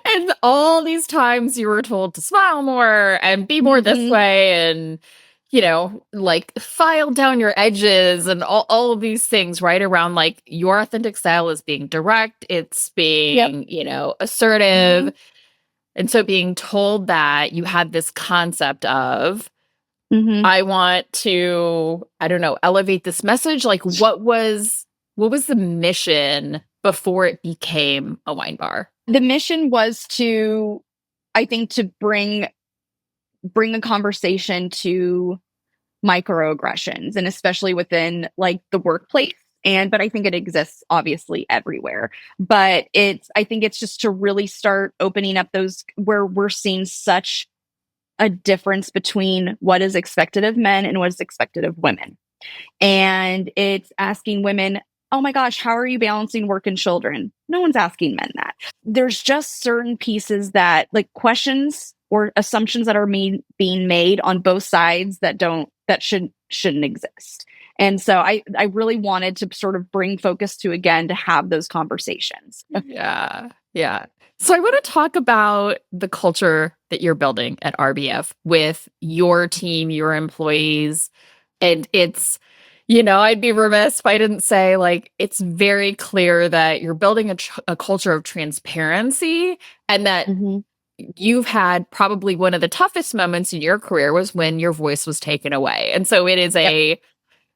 And all these times you were told to smile more and be more this way and, file down your edges and all of these things right around like your authentic style is being direct. It's being, assertive. And so being told that you had this concept of, I want to, elevate this message. Like what was the mission before it became a wine bar? The mission was to bring a conversation to microaggressions, and especially within like the workplace. But I think it exists obviously everywhere. But I think it's just to really start opening up those where we're seeing such a difference between what is expected of men and what is expected of women. And it's asking women, oh my gosh, how are you balancing work and children? No one's asking men that. There's just certain pieces that, like, questions or assumptions that are being made on both sides that shouldn't exist. And so I really wanted to sort of bring focus to, again, to have those conversations. Yeah. Yeah. So I want to talk about the culture that you're building at RBF with your team, your employees. And it's, I'd be remiss if I didn't say, like, it's very clear that you're building a culture of transparency, and that Mm-hmm. you've had probably one of the toughest moments in your career was when your voice was taken away. And so it is Yep.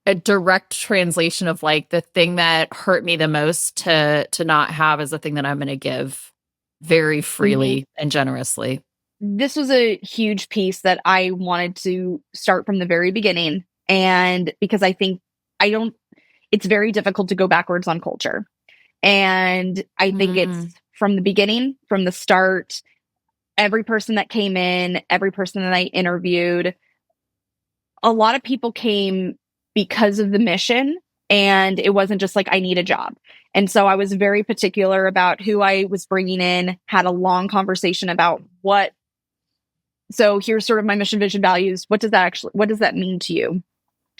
a direct translation of, like, the thing that hurt me the most to not have is the thing that I'm going to give very Mm-hmm. freely and generously. This was a huge piece that I wanted to start from the very beginning. And because I think I don't, it's very difficult to go backwards on culture. And I think it's Mm. from the beginning, from the start, every person that came in, every person that I interviewed, a lot of people came because of the mission. And it wasn't just like, I need a job. And so I was very particular about who I was bringing in, had a long conversation about so here's sort of my mission, vision, values. What does that mean to you?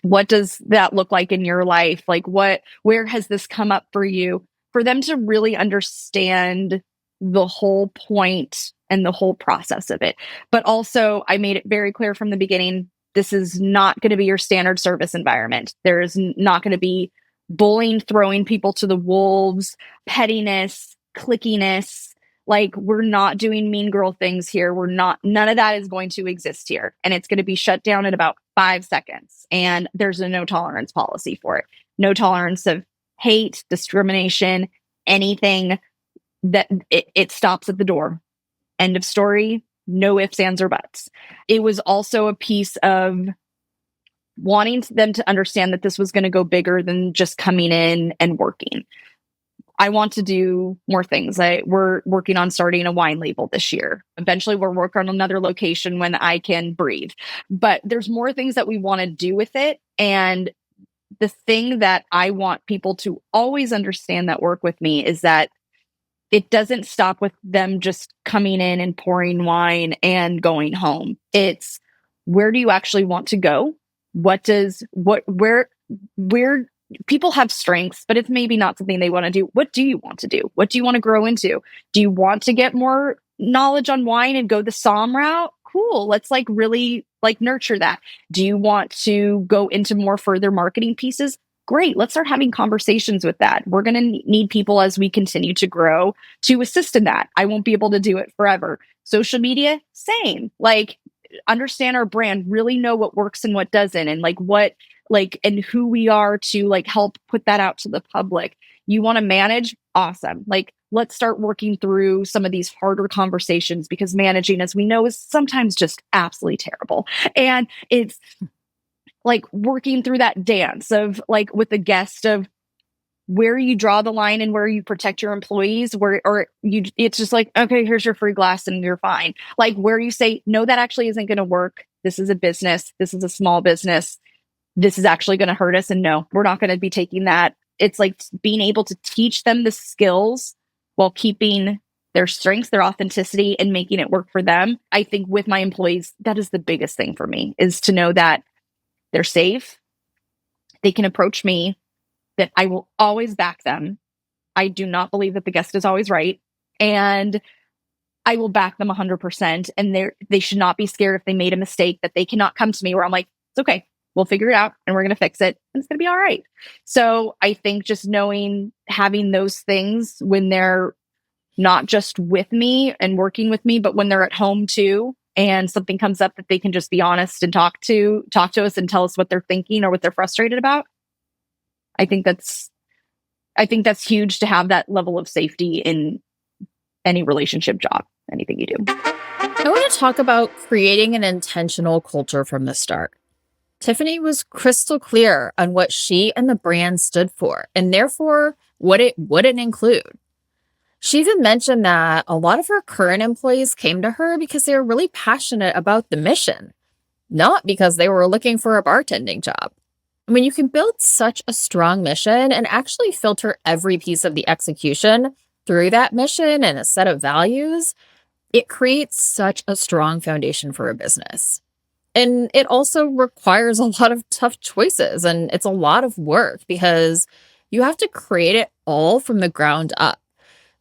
What does that look like in your life? Like, where has this come up for you? For them to really understand the whole point and the whole process of it. But also, I made it very clear from the beginning, this is not going to be your standard service environment. There is not going to be bullying, throwing people to the wolves, pettiness, clickiness. Like, we're not doing mean girl things here. None of that is going to exist here. And it's going to be shut down in about 5 seconds. And there's a no tolerance policy for it. No tolerance of hate, discrimination, anything that it stops at the door. End of story. No ifs, ands, or buts. It was also a piece of wanting them to understand that this was going to go bigger than just coming in and working. I want to do more things. We're working on starting a wine label this year. Eventually, we'll work on another location when I can breathe. But there's more things that we want to do with it. And the thing that I want people to always understand that work with me is that it doesn't stop with them just coming in and pouring wine and going home. It's, where do you actually want to go? Where people have strengths, but it's maybe not something they want to do. What do you want to do? What do you want to grow into? Do you want to get more knowledge on wine and go the SOM route? Cool. Let's like really like nurture that. Do you want to go into more further marketing pieces? Great. Let's start having conversations with that. We're going to need people as we continue to grow to assist in that. I won't be able to do it forever. Social media, same. Like, understand our brand, really know what works and what doesn't, and and who we are to like help put that out to the public. You want to manage? Awesome. Like, let's start working through some of these harder conversations, because managing, as we know, is sometimes just absolutely terrible. And it's like working through that dance of like with the guest of where you draw the line and where you protect your employees, it's just like, okay, here's your free glass and you're fine. Like, where you say, no, that actually isn't going to work. This is a business. This is a small business. This is actually going to hurt us. And no, we're not going to be taking that. It's like being able to teach them the skills while keeping their strengths, their authenticity, and making it work for them. I think with my employees, that is the biggest thing for me, is to know that they're safe. They can approach me, that I will always back them. I do not believe that the guest is always right. And I will back them 100%. And they should not be scared if they made a mistake, that they cannot come to me where I'm like, it's okay. We'll figure it out and we're going to fix it. And it's going to be all right. So I think just having those things when they're not just with me and working with me, but when they're at home too, and something comes up, that they can just be honest and talk to us and tell us what they're thinking or what they're frustrated about. I think that's huge, to have that level of safety in any relationship, job, anything you do. I want to talk about creating an intentional culture from the start. Tiffany was crystal clear on what she and the brand stood for, and therefore what it wouldn't include. She even mentioned that a lot of her current employees came to her because they were really passionate about the mission, not because they were looking for a bartending job. When you can build such a strong mission and actually filter every piece of the execution through that mission and a set of values, it creates such a strong foundation for a business. And it also requires a lot of tough choices, and it's a lot of work because you have to create it all from the ground up.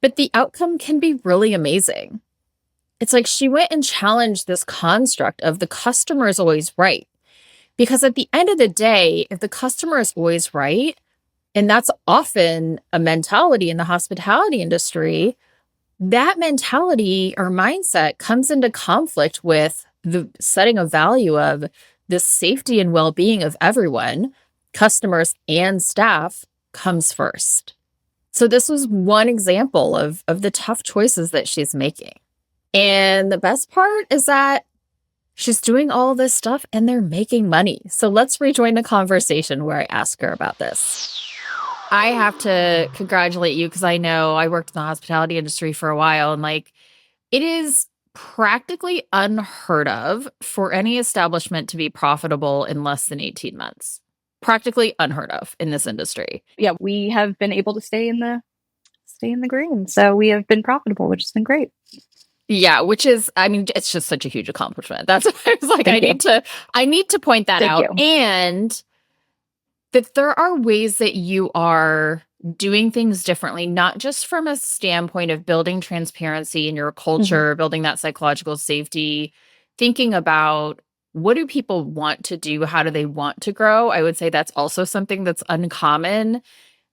But the outcome can be really amazing. It's like she went and challenged this construct of the customer is always right. Because at the end of the day, if the customer is always right, and that's often a mentality in the hospitality industry, that mentality or mindset comes into conflict with the setting of value of the safety and well-being of everyone, customers and staff, comes first. So this was one example of the tough choices that she's making. And the best part is that she's doing all this stuff and they're making money. So let's rejoin the conversation where I ask her about this. I have to congratulate you because I know I worked in the hospitality industry for a while, and like it is practically unheard of for any establishment to be profitable in less than 18 months. Practically unheard of in this industry. Yeah, we have been able to stay in the green. So we have been profitable, which has been great. Yeah, which is, I mean, it's just such a huge accomplishment. That's why I was like, I need to point that out. And that there are ways that you are doing things differently, not just from a standpoint of building transparency in your culture, building that psychological safety, thinking about what do people want to do? How do they want to grow? I would say that's also something that's uncommon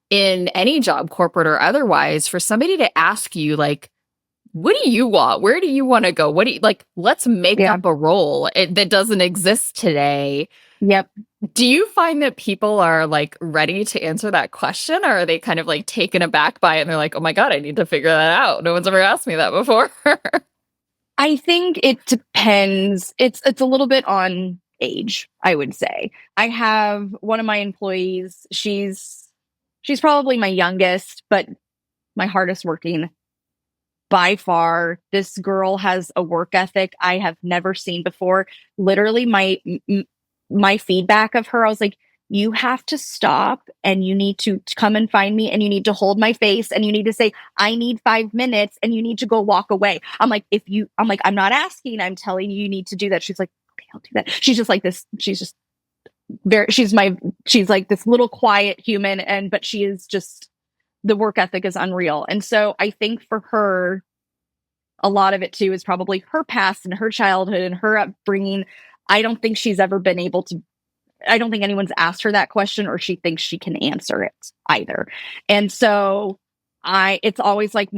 in any job, corporate or otherwise, for somebody to ask you, like, what do you want? Where do you want to go? What do you like? Let's make up a role that doesn't exist today. Yep. Do you find that people are like ready to answer that question, or are they kind of like taken aback by it and they're like, oh my God, I need to figure that out? No one's ever asked me that before. I think it depends. It's a little bit on age, I would say. I have one of my employees, she's probably my youngest, but my hardest working by far. This girl has a work ethic I have never seen before. Literally, my feedback of her, I was like, you have to stop and you need to come and find me and you need to hold my face and you need to say, I need 5 minutes and you need to go walk away. I'm like, I'm not asking, I'm telling you, you need to do that. She's like, okay, I'll do that. She's just like this. She's just she's like this little quiet human. But she is just, the work ethic is unreal. And so I think for her, a lot of it too is probably her past and her childhood and her upbringing. I don't think she's ever been able to, I don't think anyone's asked her that question or she thinks she can answer it either. And so it's always like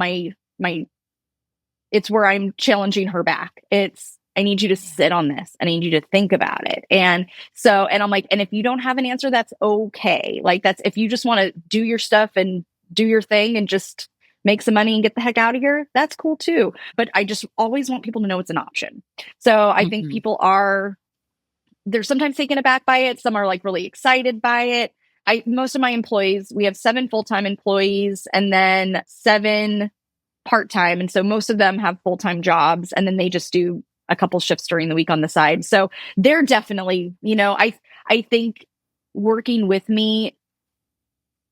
it's where I'm challenging her back. I need you to sit on this. I need you to think about it. And I'm like, and if you don't have an answer, that's okay. Like if you just want to do your stuff and do your thing and just make some money and get the heck out of here, that's cool too. But I just always want people to know it's an option. So I think people they're sometimes taken aback by it. Some are like really excited by it. Most of my employees, we have 7 full-time employees and then 7 part-time. And so most of them have full-time jobs and then they just do a couple shifts during the week on the side. So they're definitely, I think working with me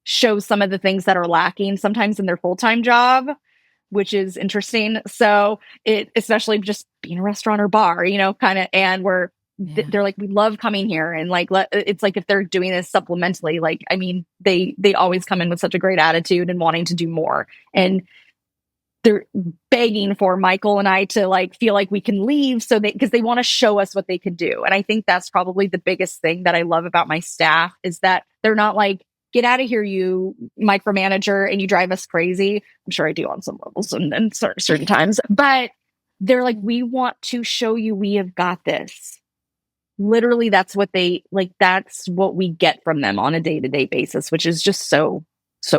shows some of the things that are lacking sometimes in their full-time job, which is interesting. So especially just being a restaurant or bar, kind of, and they're like, we love coming here. And like, it's like, if they're doing this supplementally, like, I mean, they always come in with such a great attitude and wanting to do more. And they're begging for Michael and I to like feel like we can leave because they want to show us what they can do. And I think that's probably the biggest thing that I love about my staff is that they're not like, get out of here, you micromanager, and you drive us crazy. I'm sure I do on some levels and certain times, but they're like, we want to show you we have got this. Literally, that's what that's what we get from them on a day-to-day basis, which is just so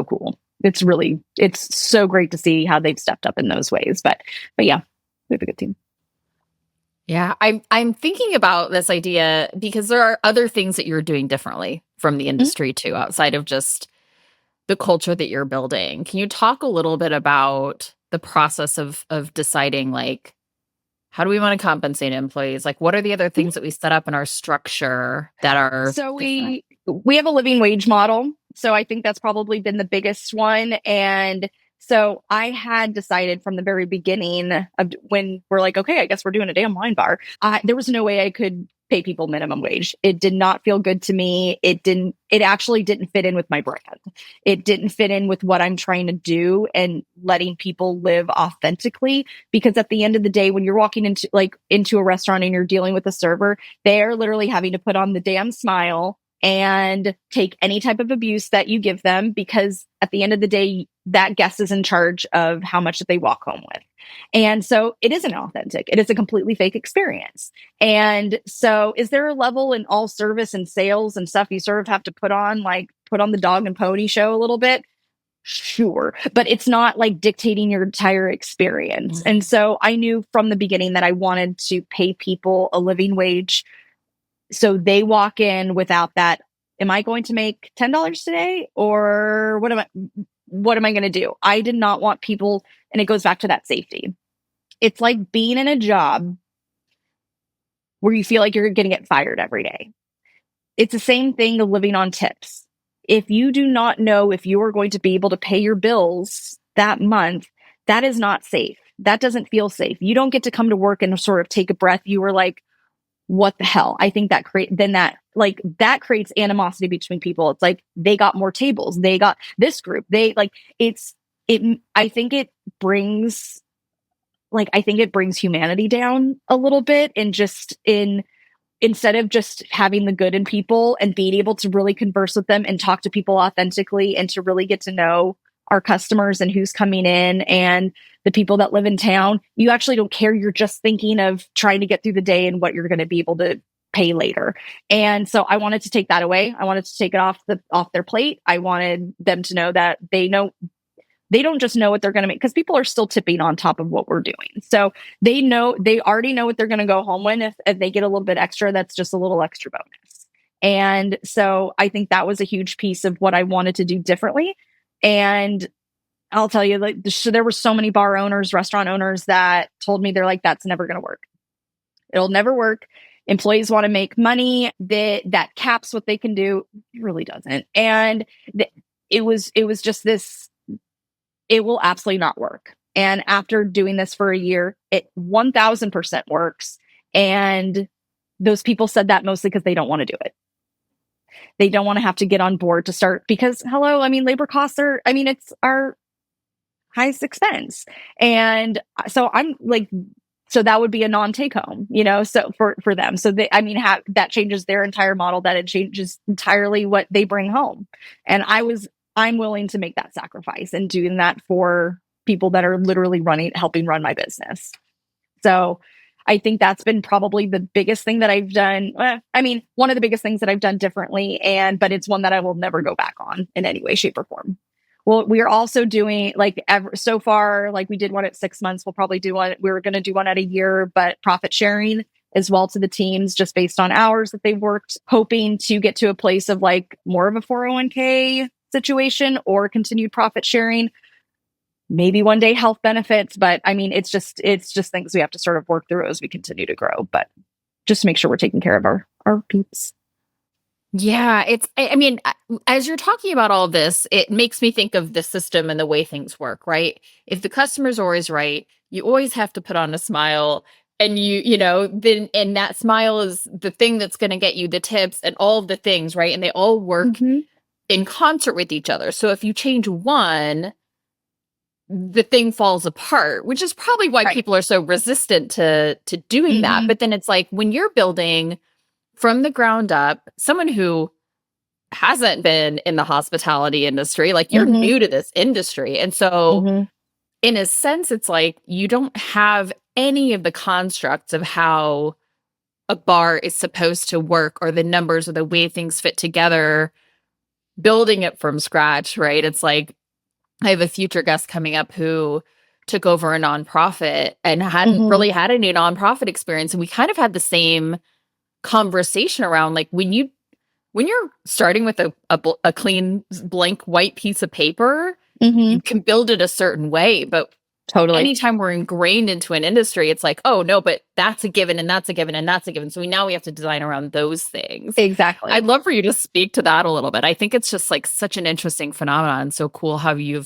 cool. It's so great to see how they've stepped up in those ways. But yeah, we have a good team. Yeah, I'm thinking about this idea because there are other things that you're doing differently from the industry too, outside of just the culture that you're building. Can you talk a little bit about the process of deciding, like, how do we want to compensate employees? Like, what are the other things that we set up in our structure that are so different? we have a living wage model. So I think that's probably been the biggest one. And so I had decided from the very beginning of when we're like, okay, I guess we're doing a damn wine bar. There was no way I could pay people minimum wage. It did not feel good to me. It actually didn't fit in with my brand. It didn't fit in with what I'm trying to do and letting people live authentically. Because at the end of the day, when you're walking into a restaurant and you're dealing with a server, they're literally having to put on the damn smile and take any type of abuse that you give them, because at the end of the day, that guest is in charge of how much that they walk home with. And so it isn't authentic. It is a completely fake experience. And so is there a level in all service and sales and stuff you sort of have to put on the dog and pony show a little bit? Sure. But it's not like dictating your entire experience. And so I knew from the beginning that I wanted to pay people a living wage, so they walk in without that. Am I going to make $10 today, or what am I going to do? I did not want people, and it goes back to that safety. It's like being in a job where you feel like you're going to get fired every day. It's the same thing of living on tips. If you do not know if you are going to be able to pay your bills that month, that is not safe. That doesn't feel safe. You don't get to come to work and sort of take a breath. You were like, what the hell? I think that creates animosity between people. It's like they got more tables. They got this group. I think it brings humanity down a little bit, and instead of just having the good in people and being able to really converse with them and talk to people authentically and to really get to know our customers and who's coming in and the people that live in town, you actually don't care. You're just thinking of trying to get through the day and what you're going to be able to pay later. And so I wanted to take that away. I wanted to take it off their plate. I wanted them to know that they don't just know what they're going to make, because people are still tipping on top of what we're doing. So they already know what they're going to go home with. If they get a little bit extra, that's just a little extra bonus. And so I think that was a huge piece of what I wanted to do differently. And I'll tell you, there were so many bar owners, restaurant owners that told me, they're like, that's never going to work. It'll never work. Employees want to make money. That caps what they can do. It really doesn't. And it was just this, it will absolutely not work. And after doing this for a year, it 1000% works. And those people said that mostly because they don't want to do it. They don't want to have to get on board to start, because labor costs it's our highest expense. And so so that would be a non-take home, so for them. So that changes their entire model, that it changes entirely what they bring home. And I'm willing to make that sacrifice and doing that for people that are literally helping run my business. So I think that's been probably the biggest thing that I've done. One of the biggest things that I've done differently, but it's one that I will never go back on in any way, shape, or form. Well, we are also doing so far, we did one at 6 months. We'll probably do one. We were going to do one at a year, but profit sharing as well to the teams, just based on hours that they've worked, hoping to get to a place of more of a 401k situation or continued profit sharing. Maybe one day health benefits, but it's just things we have to sort of work through as we continue to grow, but just to make sure we're taking care of our peeps. Yeah, as you're talking about all this, it makes me think of the system and the way things work, right? If the customer's always right, you always have to put on a smile, and and that smile is the thing that's going to get you the tips and all of the things, right? And they all work in concert with each other. So if you change one, the thing falls apart, which is probably why people are so resistant to doing that. But then it's like, when you're building from the ground up, someone who hasn't been in the hospitality industry, you're new to this industry. And so in a sense, it's like you don't have any of the constructs of how a bar is supposed to work, or the numbers or the way things fit together, building it from scratch, right? It's like, I have a future guest coming up who took over a nonprofit and hadn't really had any nonprofit experience. And we kind of had the same conversation around when you're starting with a clean blank white piece of paper, you can build it a certain way, but Totally. anytime we're ingrained into an industry, it's like, oh no, but that's a given and that's a given and that's a given. So now we have to design around those things. Exactly. I'd love for you to speak to that a little bit. I think it's just like such an interesting phenomenon. So cool how you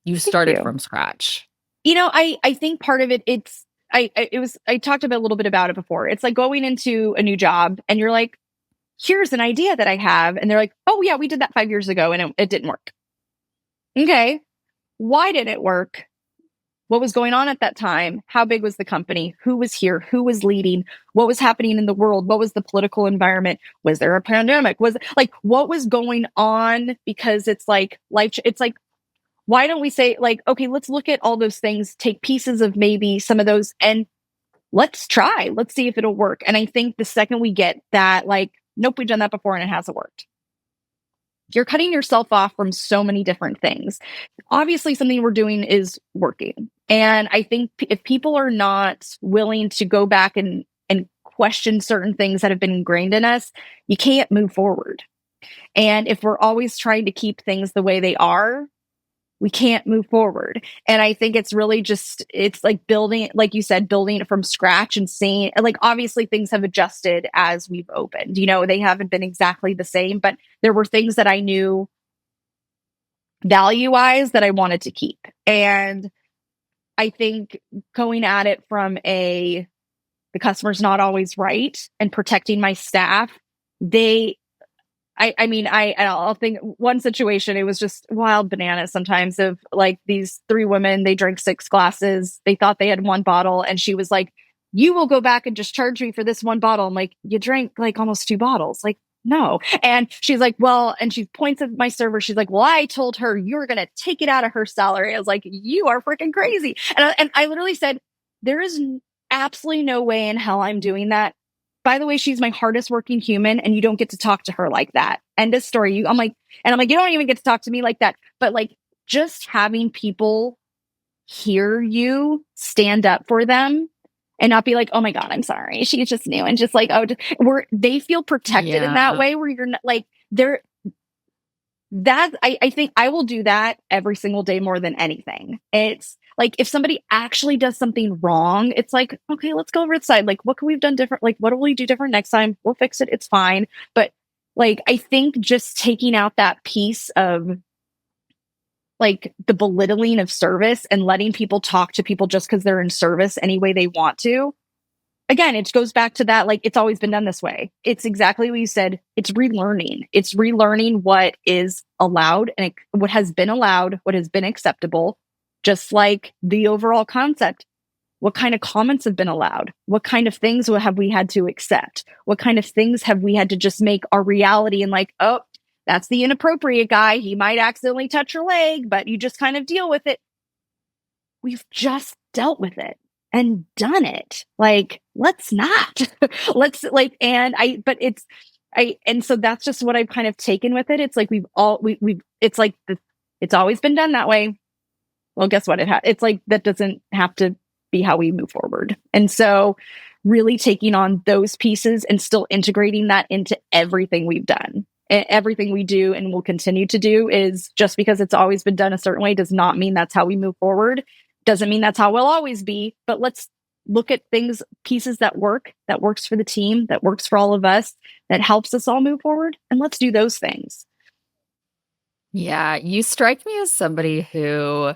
Thank started you. from scratch. I think part of it, I talked a little bit about it before. It's like going into a new job and you're like, here's an idea that I have. And they're like, oh yeah, we did that 5 years ago and it didn't work. Okay. Why didn't it work? What was going on at that time? How big was the company? Who was here? Who was leading? What was happening in the world? What was the political environment? Was there a pandemic? Was like, what was going on? Because it's like it's like, why don't we say like, okay, let's look at all those things, take pieces of maybe some of those and let's try, let's see if it'll work. And I think the second we get that, like, nope, we've done that before and it hasn't worked. You're cutting yourself off from so many different things. Obviously, something we're doing is working. And I think if people are not willing to go back and question certain things that have been ingrained in us, you can't move forward. And if we're always trying to keep things the way they are, we can't move forward. And I think it's really just, it's like building, like you said, building it from scratch and seeing, like, obviously things have adjusted as we've opened, they haven't been exactly the same, but there were things that I knew value wise that I wanted to keep. And I think going at it from the customer's not always right and protecting my staff, I'll think one situation, it was just wild bananas sometimes of like these 3 women, they drank 6 glasses. They thought they had 1 bottle. And she was like, you will go back and just charge me for this 1 bottle. I'm like, you drank like almost 2 bottles. Like, no. And she's like, well, and she points at my server. She's like, well, I told her you were going to take it out of her salary. I was like, you are freaking crazy. And I literally said, there is absolutely no way in hell I'm doing that. By the way, she's my hardest working human and you don't get to talk to her like that. End of story. I'm like, you don't even get to talk to me like that. But like just having people hear you stand up for them and not be like, oh my God, I'm sorry. She's just new. And just like, they feel protected in that way where you're not like, I think I will do that every single day more than anything. It's like, if somebody actually does something wrong, it's like, okay, let's go over the side. Like, what can we have done different? Like, what will we do different next time? We'll fix it. It's fine. But like, I think just taking out that piece of like the belittling of service and letting people talk to people just because they're in service any way they want to. Again, it goes back to that, like, it's always been done this way. It's exactly what you said. It's relearning. It's relearning what is allowed and what has been allowed, what has been acceptable, just like the overall concept. What kind of comments have been allowed? What kind of things have we had to accept? What kind of things have we had to just make our reality and like, oh, that's the inappropriate guy. He might accidentally touch your leg, but you just kind of deal with it. We've just dealt with it and done it. Like, let's not. Let's like, and so that's just what I've kind of taken with it. It's like it's like it's always been done that way. Well, guess what? It's like that doesn't have to be how we move forward. And so really taking on those pieces and still integrating that into everything we've done. Everything we do and will continue to do is just because it's always been done a certain way does not mean that's how we move forward. Doesn't mean that's how we'll always be, but let's look at pieces that works for the team, that works for all of us, that helps us all move forward. And let's do those things. Yeah, you strike me as somebody who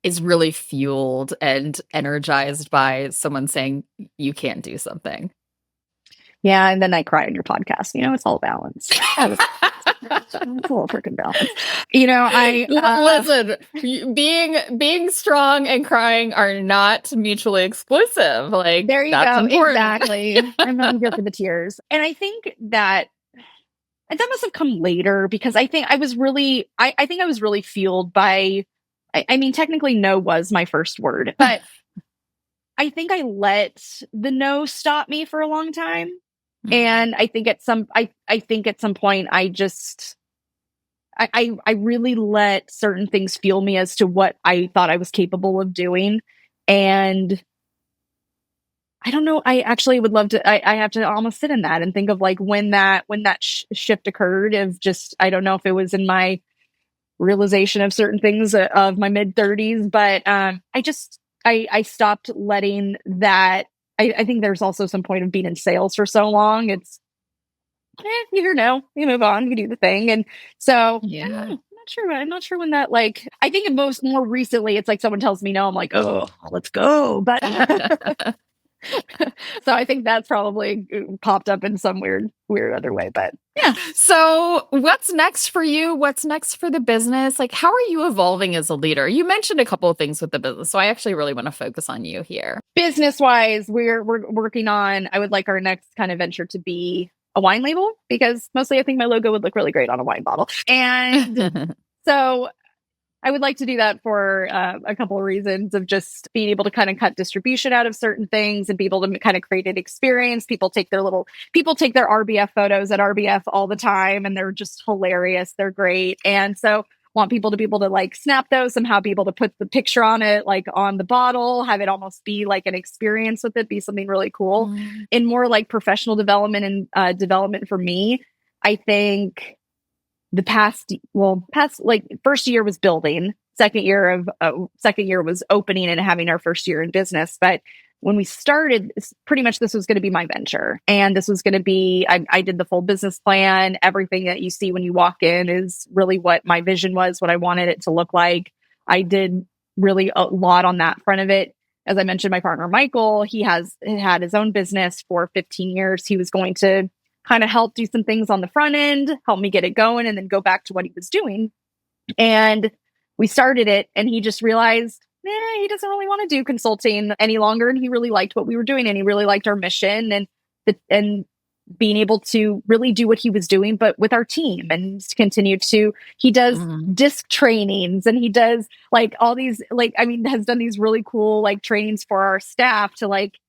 is really fueled and energized by someone saying you can't do something. Yeah, and then I cry on your podcast. It's all balance. It's a little freaking balance. Listen, being strong and crying are not mutually exclusive. Like, there you that's go. Important. Exactly. I'm not here for the tears, and I think that must have come later because I think I was really, I think I was really fueled by. I mean, technically, no was my first word, but I think I let the no stop me for a long time. And I think at some point I just I really let certain things fuel me as to what I thought I was capable of doing. And I don't know, I actually would love to, I have to almost sit in that and think of like when that shift occurred of just, I don't know if it was in my realization of certain things of my mid 30s. But I stopped letting that. I think there's also some point of being in sales for so long. It's you move on, you do the thing. And so Yeah. I'm not sure. I'm not sure when that, like, I think more recently, it's like someone tells me no, I'm like, oh, let's go. But so I think that's probably popped up in some weird other way. But yeah. So, what's next for you? What's next for the business? Like, how are you evolving as a leader? You mentioned a couple of things with the business, so I actually really want to focus on you here. Business wise, we're working on, I would like our next kind of venture to be a wine label, because mostly I think my logo would look really great on a wine bottle. And so I would like to do that for a couple of reasons, of just being able to kind of cut distribution out of certain things and be able to kind of create an experience. People take their RBF photos at RBF all the time, and they're just hilarious. They're great. And so want people to be able to like snap those, somehow be able to put the picture on it, like on the bottle, have it almost be like an experience with it, be something really cool. In more like professional development and development for me, I think the past like first year was building, second year was opening and having our first year in business. But when we started, pretty much this was going to be my venture, and this was going to be, I did the full business plan. Everything that you see when you walk in is really what my vision was, what I wanted it to look like. I did really a lot on that front of it. As I mentioned, my partner Michael, he had his own business for 15 years. He was going to kind of help do some things on the front end, help me get it going, and then go back to what he was doing. And we started it, and he just realized, he doesn't really want to do consulting any longer. And he really liked what we were doing, and he really liked our mission, and being able to really do what he was doing, but with our team, and continue to, he does disc trainings, and he does like all these, like, I mean, has done these really cool like trainings for our staff to like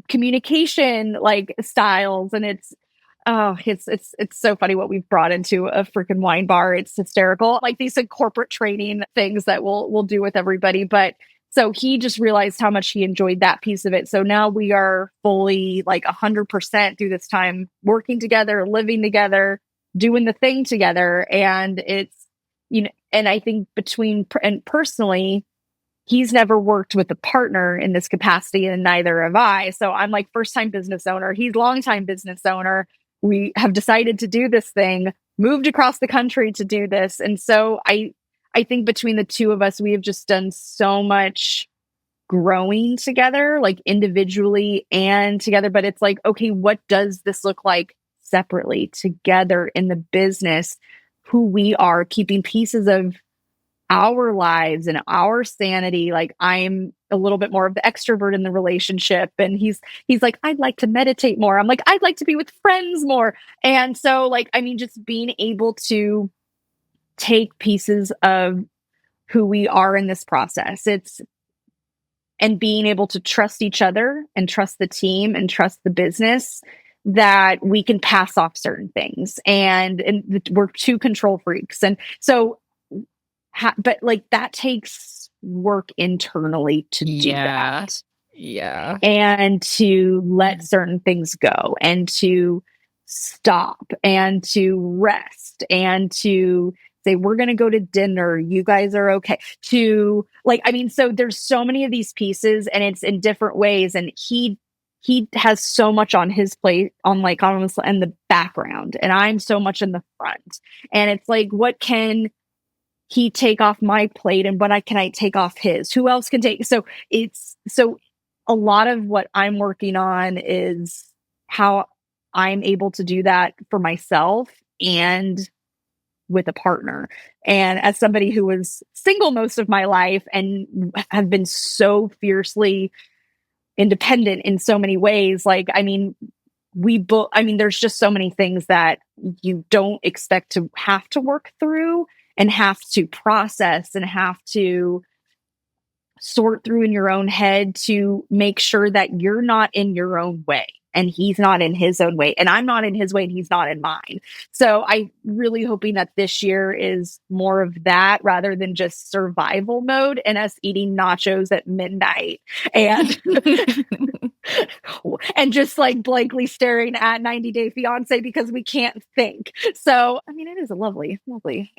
communication like styles. And it's so funny what we've brought into a freaking wine bar. It's hysterical. Like these corporate training things that we'll do with everybody. But so he just realized how much he enjoyed that piece of it. So now we are fully like 100% through this time working together, living together, doing the thing together. And it's, and I think and personally, he's never worked with a partner in this capacity, and neither have I. So I'm like first time business owner. He's long time business owner. We have decided to do this thing, moved across the country to do this. And so I think between the two of us, we have just done so much growing together, like individually and together. But it's like, okay, what does this look like separately together in the business? Who we are, keeping pieces of our lives and our sanity. Like I'm a little bit more of the extrovert in the relationship, and he's like, I'd like to meditate more. I'm like, I'd like to be with friends more. And so like, I mean, just being able to take pieces of who we are in this process, and being able to trust each other and trust the team and trust the business, that we can pass off certain things, and we're two control freaks. And so but like that takes work internally to do that. Yeah. And to let certain things go, and to stop, and to rest, and to say, we're going to go to dinner. You guys are okay. To like, I mean, so there's so many of these pieces, and it's in different ways. And he has so much on his plate, on like almost in the background, and I'm so much in the front. And it's like, what can he take off my plate, and can I take off his? Who else can take? So a lot of what I'm working on is how I'm able to do that for myself and with a partner. And as somebody who was single most of my life and have been so fiercely independent in so many ways, like, I mean, there's just so many things that you don't expect to have to work through, and have to process, and have to sort through in your own head, to make sure that you're not in your own way, and he's not in his own way, and I'm not in his way, and he's not in mine. So I'm really hoping that this year is more of that, rather than just survival mode and us eating nachos at midnight and and just like blankly staring at 90 Day Fiance because we can't think. So, I mean, it is a lovely, lovely,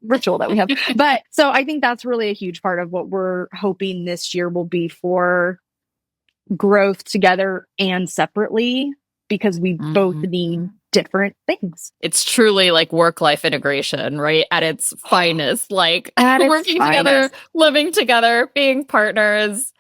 ritual that we have. But so I think that's really a huge part of what we're hoping this year will be for growth together and separately, because we both need different things. It's truly like work-life integration, right? At its finest, like At its working finest. together, living together, being partners.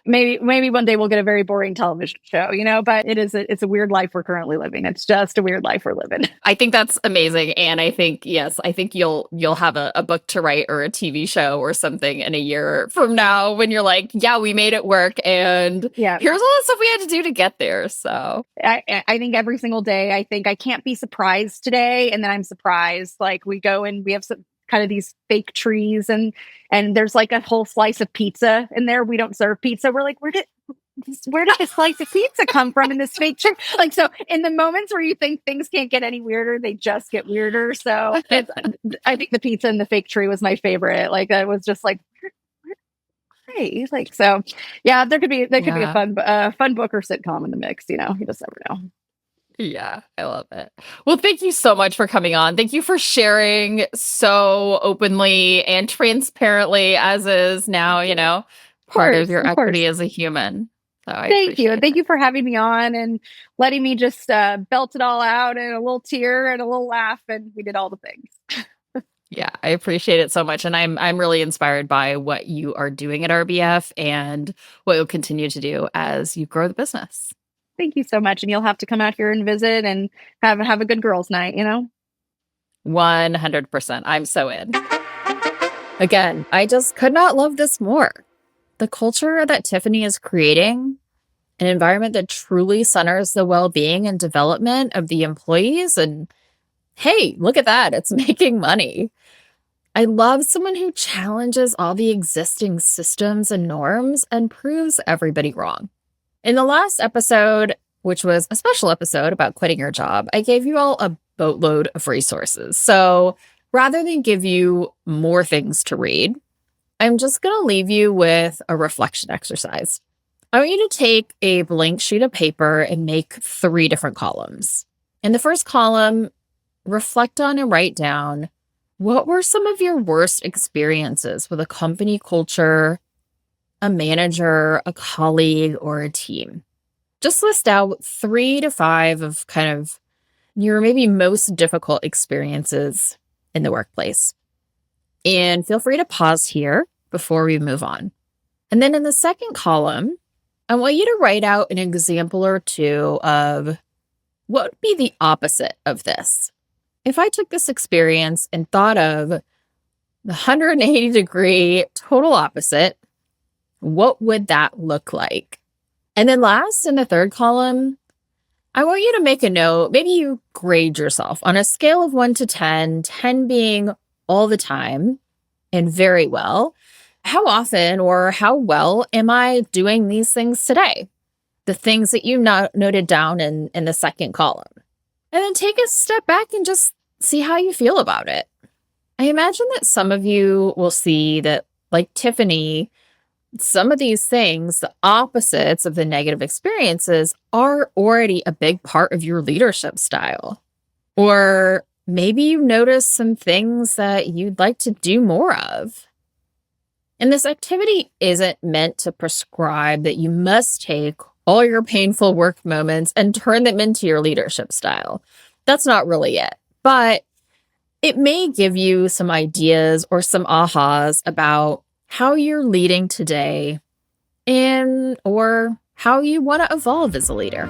Maybe one day we'll get a very boring television show, but it's a weird life we're currently living. It's just a weird life we're living. I think that's amazing. And I think, yes, I think you'll have a book to write or a TV show or something in a year from now when you're like, yeah, we made it work. And yeah, here's all the stuff we had to do to get there. So I think every single day, I think I can't be surprised today. And then I'm surprised. Like we go and we have some kind of these fake trees and there's like a whole slice of pizza in there. We don't serve pizza. We're like, where did this slice of pizza come from in this fake tree? Like, so in the moments where you think things can't get any weirder, they just get weirder. So I think the pizza and the fake tree was my favorite. Like, I was just like, hey, like, so yeah, there could be a fun book or sitcom in the mix. You just never know. Yeah, I love it. Well, thank you so much for coming on. Thank you for sharing so openly and transparently, as is now, part of your equity as a human. So thank you. And thank you for having me on and letting me just belt it all out and a little tear and a little laugh. And we did all the things. Yeah, I appreciate it so much. And I'm really inspired by what you are doing at RBF and what you'll continue to do as you grow the business. Thank you so much. And you'll have to come out here and visit and have a good girls' night, 100%. I'm so in. Again, I just could not love this more. The culture that Tiffany is creating, an environment that truly centers the well-being and development of the employees. And hey, look at that. It's making money. I love someone who challenges all the existing systems and norms and proves everybody wrong. In the last episode, which was a special episode about quitting your job, I gave you all a boatload of resources. So rather than give you more things to read, I'm just going to leave you with a reflection exercise. I want you to take a blank sheet of paper and make 3 different columns. In the first column, reflect on and write down, what were some of your worst experiences with a company culture, a manager, a colleague, or a team? Just list out 3 to 5 of kind of your maybe most difficult experiences in the workplace. And feel free to pause here before we move on. And then in the second column, I want you to write out an example or 2 of what would be the opposite of this. If I took this experience and thought of the 180-degree total opposite, what would that look like? And then last, in the third column, I want you to make a note. Maybe you grade yourself on a scale of 1 to 10, 10 being all the time and very well. How often or how well am I doing these things today? The things that you noted down in the second column. And then take a step back and just see how you feel about it. I imagine that some of you will see that, like Tiffany, some of these things, the opposites of the negative experiences, are already a big part of your leadership style. Or maybe you notice some things that you'd like to do more of. And this activity isn't meant to prescribe that you must take all your painful work moments and turn them into your leadership style. That's not really it. But it may give you some ideas or some ahas about how you're leading today or how you want to evolve as a leader.